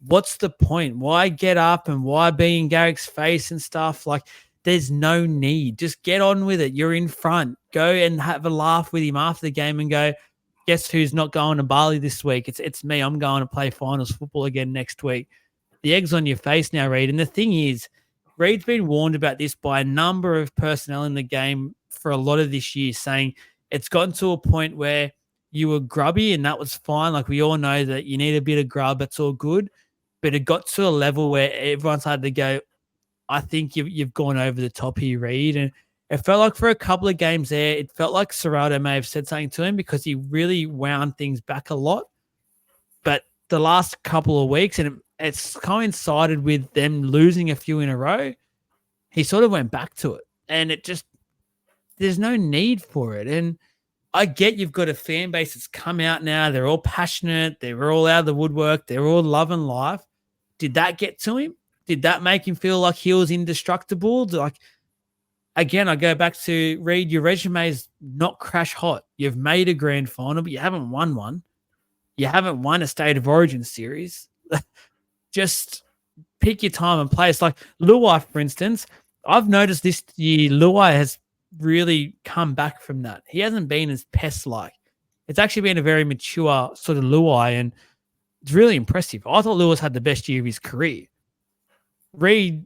what's the point? Why get up and why be in Garrick's face and stuff? Like, There's no need. Just get on with it. You're in front. Go and have a laugh with him after the game and go, guess who's not going to Bali this week? It's me. I'm going to play finals football again next week. The egg's on your face now, Reed. And the thing is, Reed's been warned about this by a number of personnel in the game for a lot of this year, saying it's gotten to a point where you were grubby and that was fine. Like we all know that you need a bit of grub. That's all good. But it got to a level where everyone started to go, I think you've gone over the top here, Reed. And it felt like for a couple of games there, it felt like Serrato may have said something to him because he really wound things back a lot. But the last couple of weeks, and it's coincided with them losing a few in a row, he sort of went back to it. And it just, there's no need for it. And I get you've got a fan base that's come out now. They're all passionate. They're all out of the woodwork. They're all loving life. Did that get to him? Did that make him feel like he was indestructible? Like, again, I go back to Reed, your resume is not crash hot. You've made a grand final, but you haven't won one. You haven't won a State of Origin series. Just pick your time and play. It's like Luai, for instance. I've noticed this year, Luai has really come back from that. He hasn't been as pest-like. It's actually been a very mature sort of Luai, and it's really impressive. I thought Lewis had the best year of his career. Reed,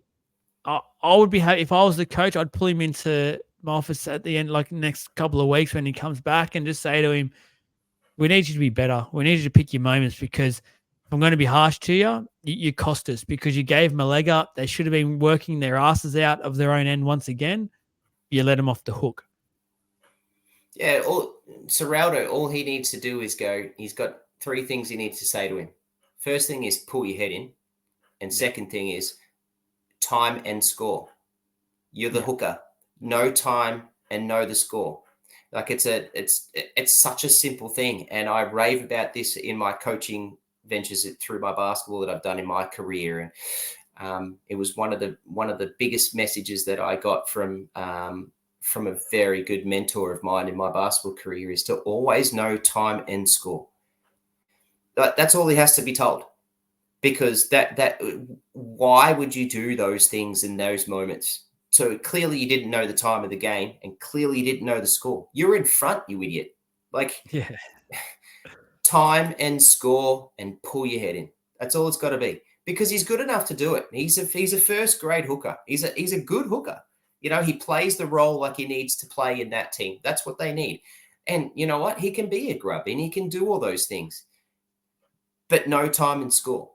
I would be happy if I was the coach. I'd pull him into my office at the end, like next couple of weeks when he comes back, and just say to him, "We need you to be better. We need you to pick your moments because if I'm going to be harsh to you, you cost us because you gave them a leg up. They should have been working their asses out of their own end once again. You let them off the hook." Yeah, Serraldo, all he needs to do is go. He's got three things he needs to say to him. First thing is pull your head in, and second thing is time and score. You're the hooker. Know time and know the score. Like it's such a simple thing, and I rave about this in my coaching ventures through my basketball that I've done in my career, and it was one of the biggest messages that I got from a very good mentor of mine in my basketball career is to always know time and score. That's all he has to be told. Because that why would you do those things in those moments? So clearly you didn't know the time of the game, and clearly you didn't know the score. You're in front, you idiot. Like, Yeah. Time and score and pull your head in. That's all it's got to be. Because he's good enough to do it. He's a first grade hooker. He's a good hooker. You know, he plays the role like he needs to play in that team. That's what they need. And you know what? He can be a grub and he can do all those things. But no time and score.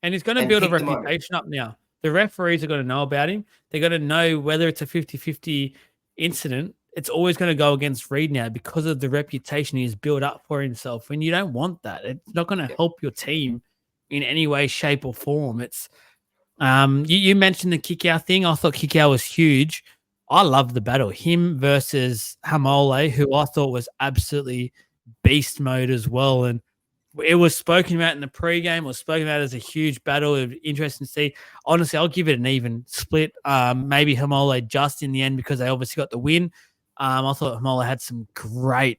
And he's going to build a reputation up now. The referees are going to know about him. They're going to know whether it's a 50-50 incident. It's always going to go against Reed now because of the reputation he's built up for himself. And you don't want that. It's not going to help your team in any way, shape, or form. It's you mentioned the kick-out thing. I thought kick-out was huge. I love the battle. Him versus Hamole, who I thought was absolutely beast mode as well. And it was spoken about in the pregame. It was spoken about as a huge battle. It was interesting to see. Honestly, I'll give it an even split. Maybe Hamole just in the end because they obviously got the win. I thought Hamole had some great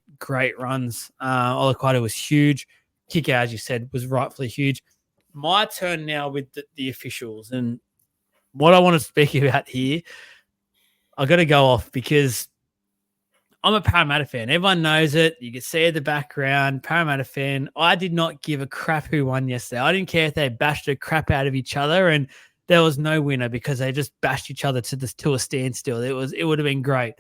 runs. Olakaido was huge. Kick out, as you said, was rightfully huge. My turn now with the officials. And what I want to speak about here, I got to go off because I'm a Parramatta fan. Everyone knows it. You can see the background. Parramatta fan. I did not give a crap who won yesterday. I didn't care if they bashed the crap out of each other, and there was no winner because they just bashed each other to a standstill. It would have been great.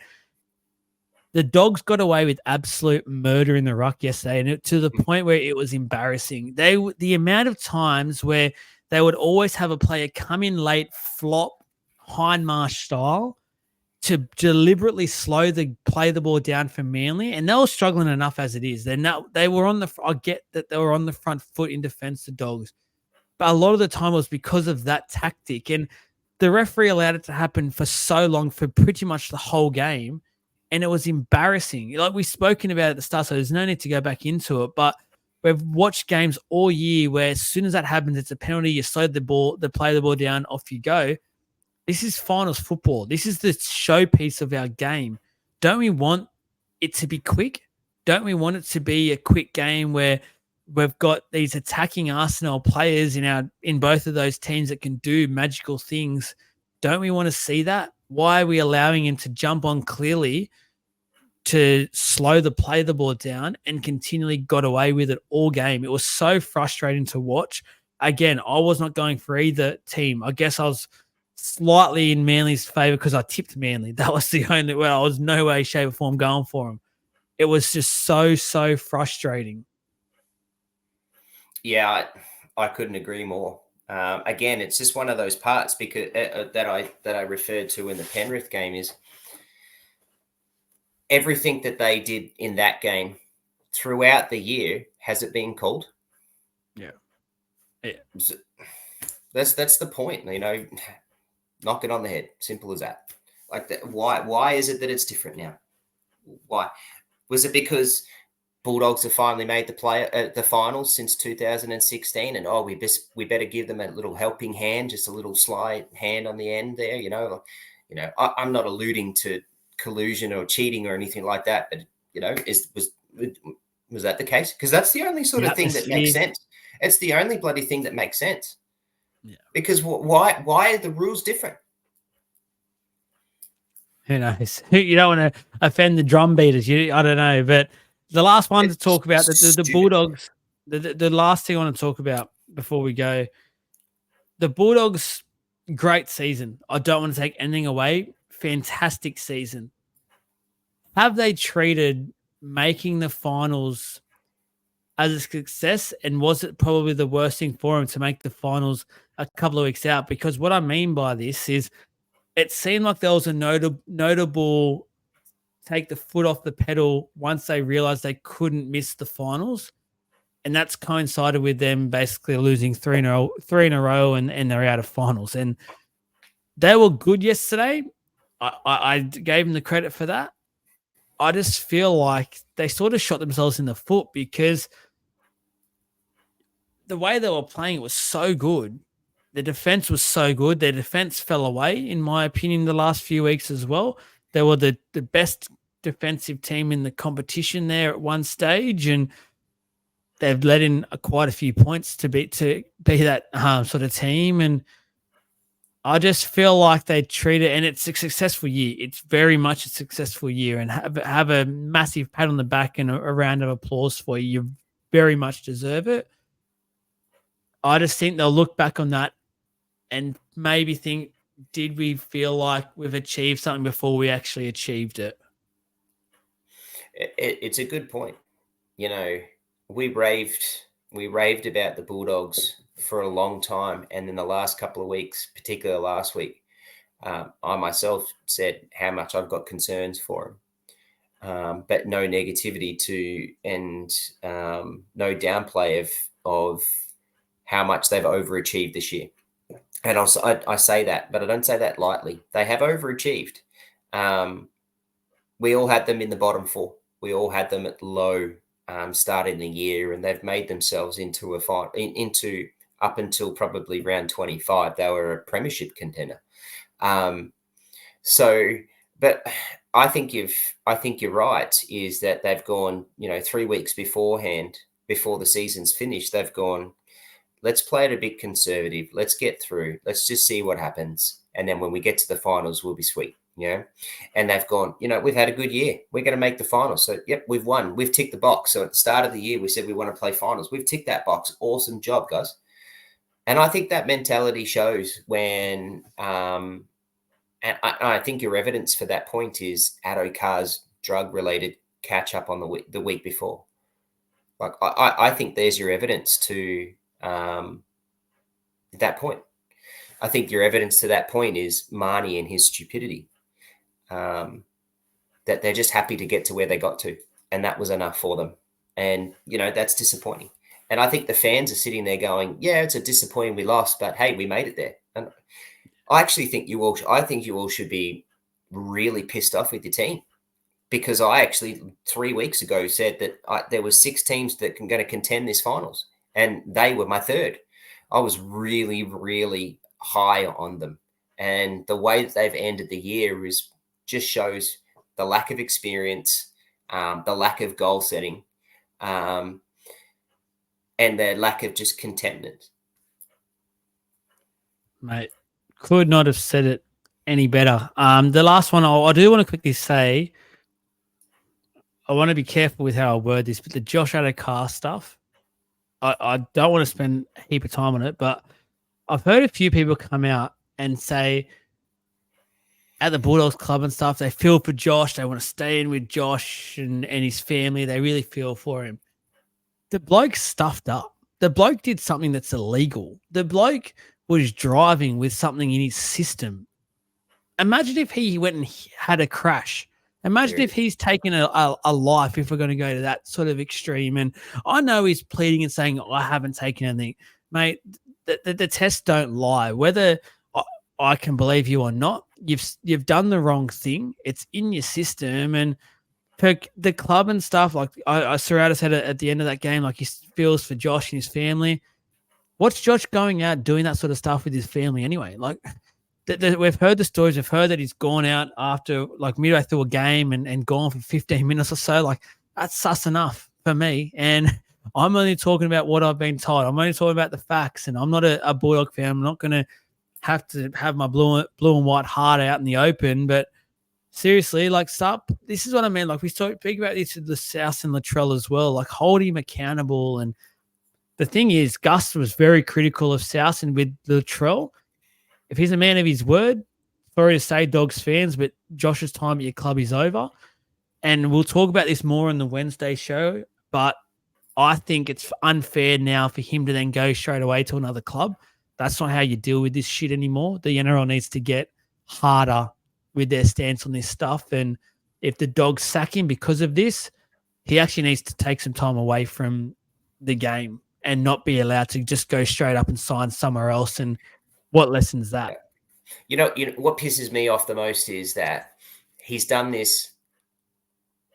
The Dogs got away with absolute murder in the ruck yesterday, and to the point where it was embarrassing. The amount of times where they would always have a player come in late, flop, Hindmarsh style, to deliberately play the ball down for Manly, and they were struggling enough as it is. They were on the. I get that they were on the front foot in defence, the Dogs, but a lot of the time was because of that tactic, and the referee allowed it to happen for so long, for pretty much the whole game, and it was embarrassing. Like we've spoken about at the start, so there's no need to go back into it, but we've watched games all year where as soon as that happens, it's a penalty. You slow the ball, they play the ball down, off you go. This is finals football. This is the showpiece of our game. Don't we want it to be quick? Don't we want it to be a quick game where we've got these attacking Arsenal players in both of those teams that can do magical things don't we want to see that? Why are we allowing him to jump on clearly to slow the ball down and continually got away with it all game? It was so frustrating to watch. Again, I was not going for either team. I guess I was slightly in Manly's favor because I tipped Manly. That was the only way. I was no way, shape, or form going for him. It was just so frustrating. Yeah, I couldn't agree more. Again, it's just one of those parts because that I referred to in the Penrith game is everything that they did in that game throughout the year. Has it been called? Yeah. That's the point. Knock it on the head. Simple as that. Like that. Why is it that it's different now? Why was it because Bulldogs have finally made the finals since 2016, and we better give them a little helping hand, just a little sly hand on the end there. I'm not alluding to collusion or cheating or anything like that, but was that the case? Because that's the only sort of thing that makes sense. It's the only bloody thing that makes sense. Yeah. Because why are the rules different? Who knows? You don't want to offend the drum beaters. I don't know, but the last one to talk about the Bulldogs. The last thing I want to talk about before we go, the Bulldogs, great season. I don't want to take anything away. Fantastic season. Have they treated making the finals as a success, and was it probably the worst thing for them to make the finals a couple of weeks out? Because what I mean by this is, it seemed like there was a notable take the foot off the pedal once they realized they couldn't miss the finals. And that's coincided with them basically losing three in a row and they're out of finals. And they were good yesterday. I gave them the credit for that. I just feel like they sort of shot themselves in the foot because the way they were playing was so good. The defense was so good. Their defense fell away, in my opinion, the last few weeks as well. They were the best defensive team in the competition there at one stage, and they've let in quite a few points to be that sort of team. And I just feel like they treat it, and it's a successful year. It's very much a successful year, and have a massive pat on the back and a round of applause for you. You very much deserve it. I just think they'll look back on that and maybe think, did we feel like we've achieved something before we actually achieved it? It's a good point. We raved about the Bulldogs for a long time, and in the last couple of weeks, particularly last week, I myself said how much I've got concerns for them, but no negativity and no downplay of how much they've overachieved this year. And I say that, but I don't say that lightly. They have overachieved. We all had them in the bottom four. We all had them at low starting the year, and they've made themselves into into up until probably round 25. They were a premiership contender. But I think you're right. Is that they've gone 3 weeks beforehand, before the season's finished, they've gone, let's play it a bit conservative. Let's get through. Let's just see what happens. And then when we get to the finals, we'll be sweet. And they've gone, we've had a good year. We're going to make the finals. So, yep, we've won. We've ticked the box. So at the start of the year, we said we want to play finals. We've ticked that box. Awesome job, guys. And I think that mentality shows when, and I think your evidence for that point is Addo Carr's drug-related catch-up on the week before. Like, I think there's your evidence to that point. I think your evidence to that point is Marnie and his stupidity. That they're just happy to get to where they got to, and that was enough for them. And that's disappointing. And I think the fans are sitting there going, "Yeah, it's a disappointing we lost, but hey, we made it there." And I actually think you all should be really pissed off with your team, because I actually 3 weeks ago said that there were 6 teams that can going to contend this finals, and they were my third. I was really, really high on them, and the way that they've ended the year just shows the lack of experience, the lack of goal setting, and their lack of just contentment. Mate, could not have said it any better. The last one I do want to quickly say, I want to be careful with how I word this, but the Josh Adokar stuff, I don't want to spend a heap of time on it, but I've heard a few people come out and say at the Bulldogs club and stuff, they feel for Josh. They want to stay in with Josh and his family. They really feel for him. The bloke stuffed up. The bloke did something that's illegal. The bloke was driving with something in his system. Imagine if he went and had a crash. Imagine if Serious. he's taken a life, if we're going to go to that sort of extreme. And I know he's pleading and saying, I haven't taken anything. Mate, the tests don't lie. Whether I can believe you or not, you've done the wrong thing. It's in your system. And for the club and stuff, like I Serrata said at the end of that game, like he feels for Josh and his family. What's Josh going out doing that sort of stuff with his family anyway? Like, we've heard the stories. We've heard that he's gone out after like midway through a game and gone for 15 minutes or so. Like, that's sus enough for me. And I'm only talking about what I've been told. I'm only talking about the facts. And I'm not a Bulldog fan. I'm not going to have my blue and white heart out in the open. But seriously, like, stop. This is what I mean. Like, we speak about this with the South and Latrell as well. Like, hold him accountable. And the thing is, Gus was very critical of South and with Latrell. If he's a man of his word, sorry to say, Dogs fans, but Josh's time at your club is over. And we'll talk about this more on the Wednesday show. But I think it's unfair now for him to then go straight away to another club. That's not how you deal with this shit anymore. The NRL needs to get harder with their stance on this stuff. And if the Dogs sack him because of this, he actually needs to take some time away from the game and not be allowed to just go straight up and sign somewhere else. And what lessons that? You know what pisses me off the most is that he's done this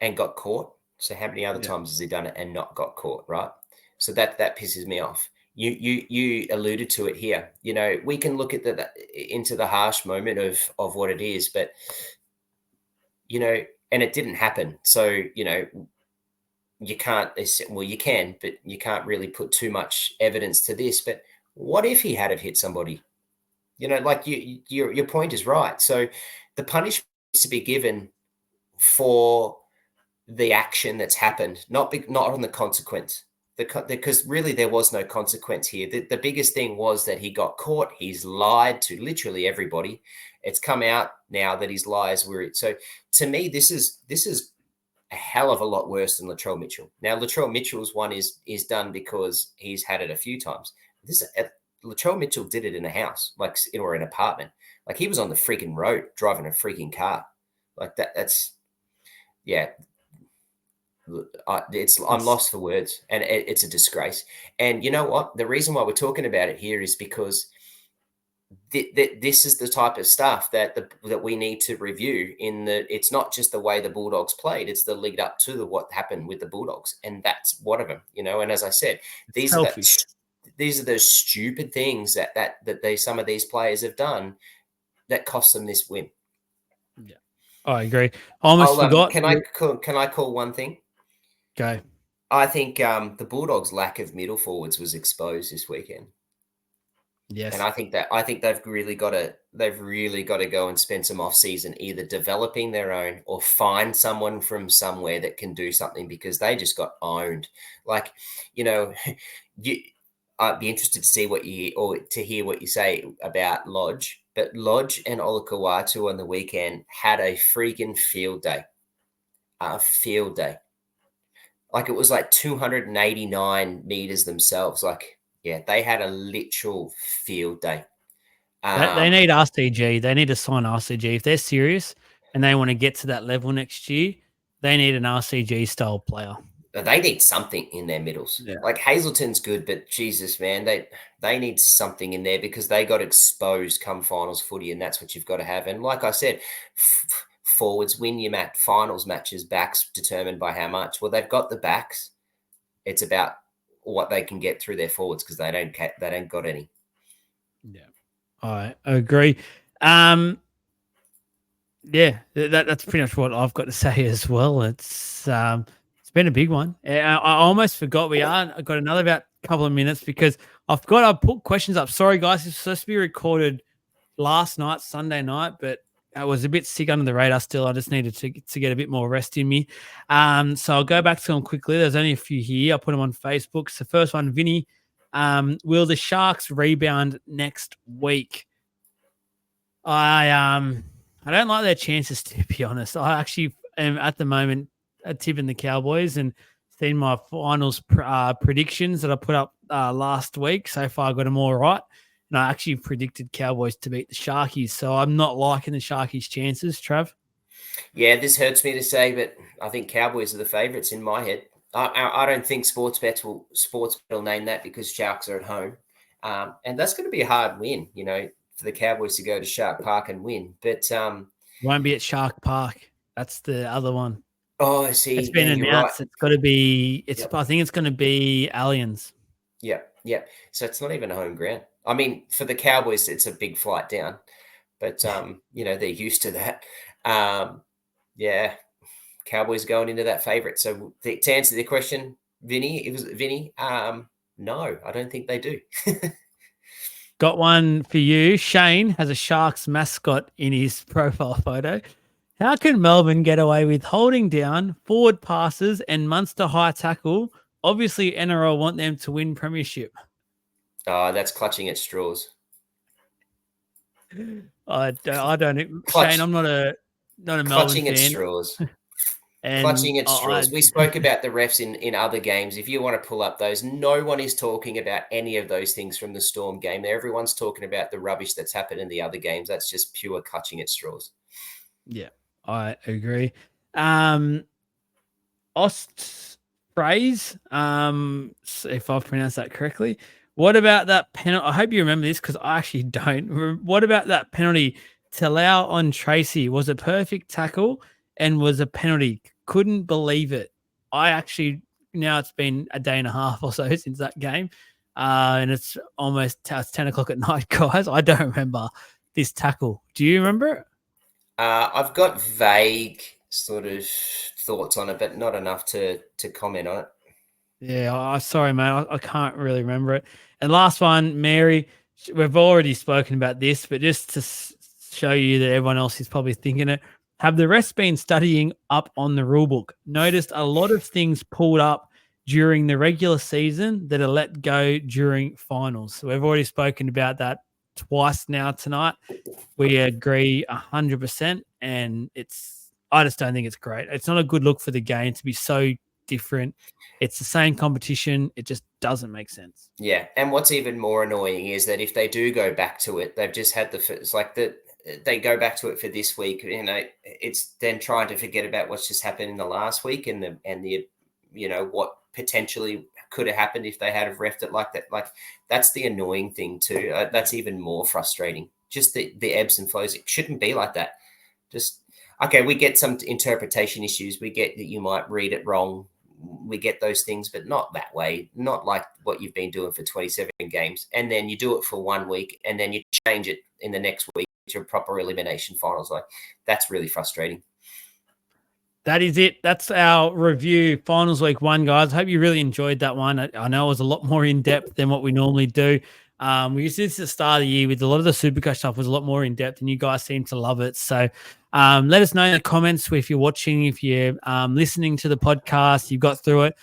and got caught. So how many other times has he done it and not got caught, right? So that pisses me off. You alluded to it here. You know, we can look at into the harsh moment of what it is, but you know, and it didn't happen. So, you know, you can't, well, you can, but you can't really put too much evidence to this. But what if he had have hit somebody? You know, like your point is right. So the punishment needs to be given for the action that's happened, not on the consequence. Because really there was no consequence here. The biggest thing was that he got caught. He's lied to literally everybody. It's come out now that his lies were. So to me, this is a hell of a lot worse than Latrell Mitchell. Now Latrell Mitchell's one is done because he's had it a few times. Latrell Mitchell did it in a house, like, or an apartment. Like, he was on the freaking road driving a freaking car. Like that's yeah. I'm lost for words, and it's a disgrace. And you know what? The reason why we're talking about it here is because this is the type of stuff that we need to review. It's not just the way the Bulldogs played; it's the lead up to what happened with the Bulldogs, and that's one of them. You know, and as I said, these are those stupid things that some of these players have done that cost them this win. Yeah, I agree. I almost forgot. Can I call one thing? Go. I think the Bulldogs' lack of middle forwards was exposed this weekend. Yes, and I think they've really got to go and spend some off season either developing their own or find someone from somewhere that can do something, because they just got owned. Like, you know, I'd be interested to see to hear what you say about Lodge, but Lodge and Olakau'atu on the weekend had a freaking field day. A field day. Like, it was like 289 meters themselves. Like, yeah, they had a literal field day. They need RCG. They need to sign RCG. If they're serious and they want to get to that level next year, they need an RCG style player. They need something in their middles. Yeah. Like, Hazleton's good, but Jesus, man, they need something in there, because they got exposed come finals footy, and that's what you've got to have. And like I said, forwards win your finals matches, backs determined by how much. Well, they've got the backs. It's about what they can get through their forwards, because they don't got any. Yeah, I agree. Yeah, that's pretty much what I've got to say as well. It's been a big one. I almost forgot I got another about couple of minutes, because I put questions up. Sorry guys, it's supposed to be recorded last night, Sunday night, but I was a bit sick under the radar still. I just needed to get a bit more rest in me. So I'll go back to them quickly. There's only a few here. I'll put them on Facebook. So first one, Vinny, will the Sharks rebound next week? I don't like their chances, to be honest. I actually am at the moment tipping the Cowboys and seen my finals predictions that I put up last week. So far, I got them all right. And I actually predicted Cowboys to beat the Sharkies. So I'm not liking the Sharkies' chances, Trav. Yeah, this hurts me to say, but I think Cowboys are the favourites in my head. I don't think Sportsbet will name that because Sharks are at home. And that's going to be a hard win, for the Cowboys to go to Shark Park and win. But won't be at Shark Park. That's the other one. Oh, I see. It's been announced. Right. It's got to be. Yep. I think it's going to be Aliens. Yeah. So it's not even a home ground. I mean, for the Cowboys, it's a big flight down, but they're used to that. Yeah, Cowboys going into that favorite. So to answer the question, Vinny, no, I don't think they do. Got one for you. Shane has a Sharks mascot in his profile photo. How can Melbourne get away with holding down forward passes and Munster high tackle? Obviously, NRL want them to win premiership. That's clutching at straws. I don't. Shane, I'm not a Melbourne fan. At straws. Clutching at straws. We spoke about the refs in other games. If you want to pull up those, no one is talking about any of those things from the Storm game. Everyone's talking about the rubbish that's happened in the other games. That's just pure clutching at straws. Yeah, I agree. Ostphrase, if I've pronounced that correctly. What about that penalty? I hope you remember this because I actually don't. What about that penalty to allow on Tracy? Was a perfect tackle and was a penalty. Couldn't believe it. Now it's been a day and a half or so since that game. And it's almost 10 o'clock at night, guys. I don't remember this tackle. Do you remember it? I've got vague sort of thoughts on it, but not enough to comment on it. Yeah, sorry, mate. I can't really remember it. And last one, Mary, we've already spoken about this, but just to show you that everyone else is probably thinking it, have the rest been studying up on the rule book? Noticed a lot of things pulled up during the regular season that are let go during finals. So we've already spoken about that twice now tonight. We agree 100%, and I just don't think it's great. It's not a good look for the game to be so different. It's the same competition. It just doesn't make sense. Yeah, and what's even more annoying is that if they do go back to it, they've just had they go back to it for this week. It's then trying to forget about what's just happened in the last week and the what potentially could have happened if they had have refed it like that. Like that's the annoying thing too. That's even more frustrating. Just the ebbs and flows. It shouldn't be like that. Just okay. We get some interpretation issues. We get that you might read it wrong. We get those things, but not that way, not like what you've been doing for 27 games. And then you do it for 1 week and then you change it in the next week to proper elimination finals. Like that's really frustrating. That is it. That's our review finals week 1, guys. I hope you really enjoyed that one. I know it was a lot more in depth than what we normally do. We used to this at the start of the year with a lot of the Supercoach stuff was a lot more in depth, and you guys seem to love it. So let us know in the comments if you're watching, if you're listening to the podcast, you got through it.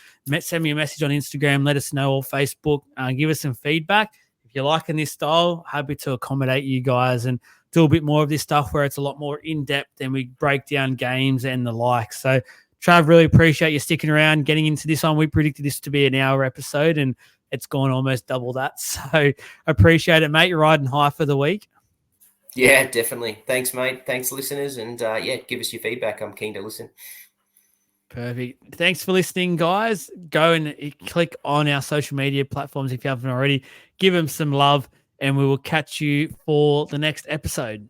Send me a message on Instagram, let us know, or Facebook. Give us some feedback. If you're liking this style, happy to accommodate you guys and do a bit more of this stuff where it's a lot more in depth and we break down games and the like. So Trav, really appreciate you sticking around, getting into this one. We predicted this to be an hour episode and it's gone almost double that. So appreciate it, mate. You're riding high for the week. Yeah, definitely. Thanks, mate. Thanks, listeners. And give us your feedback. I'm keen to listen. Perfect. Thanks for listening, guys. Go and click on our social media platforms if you haven't already. Give them some love, and we will catch you for the next episode.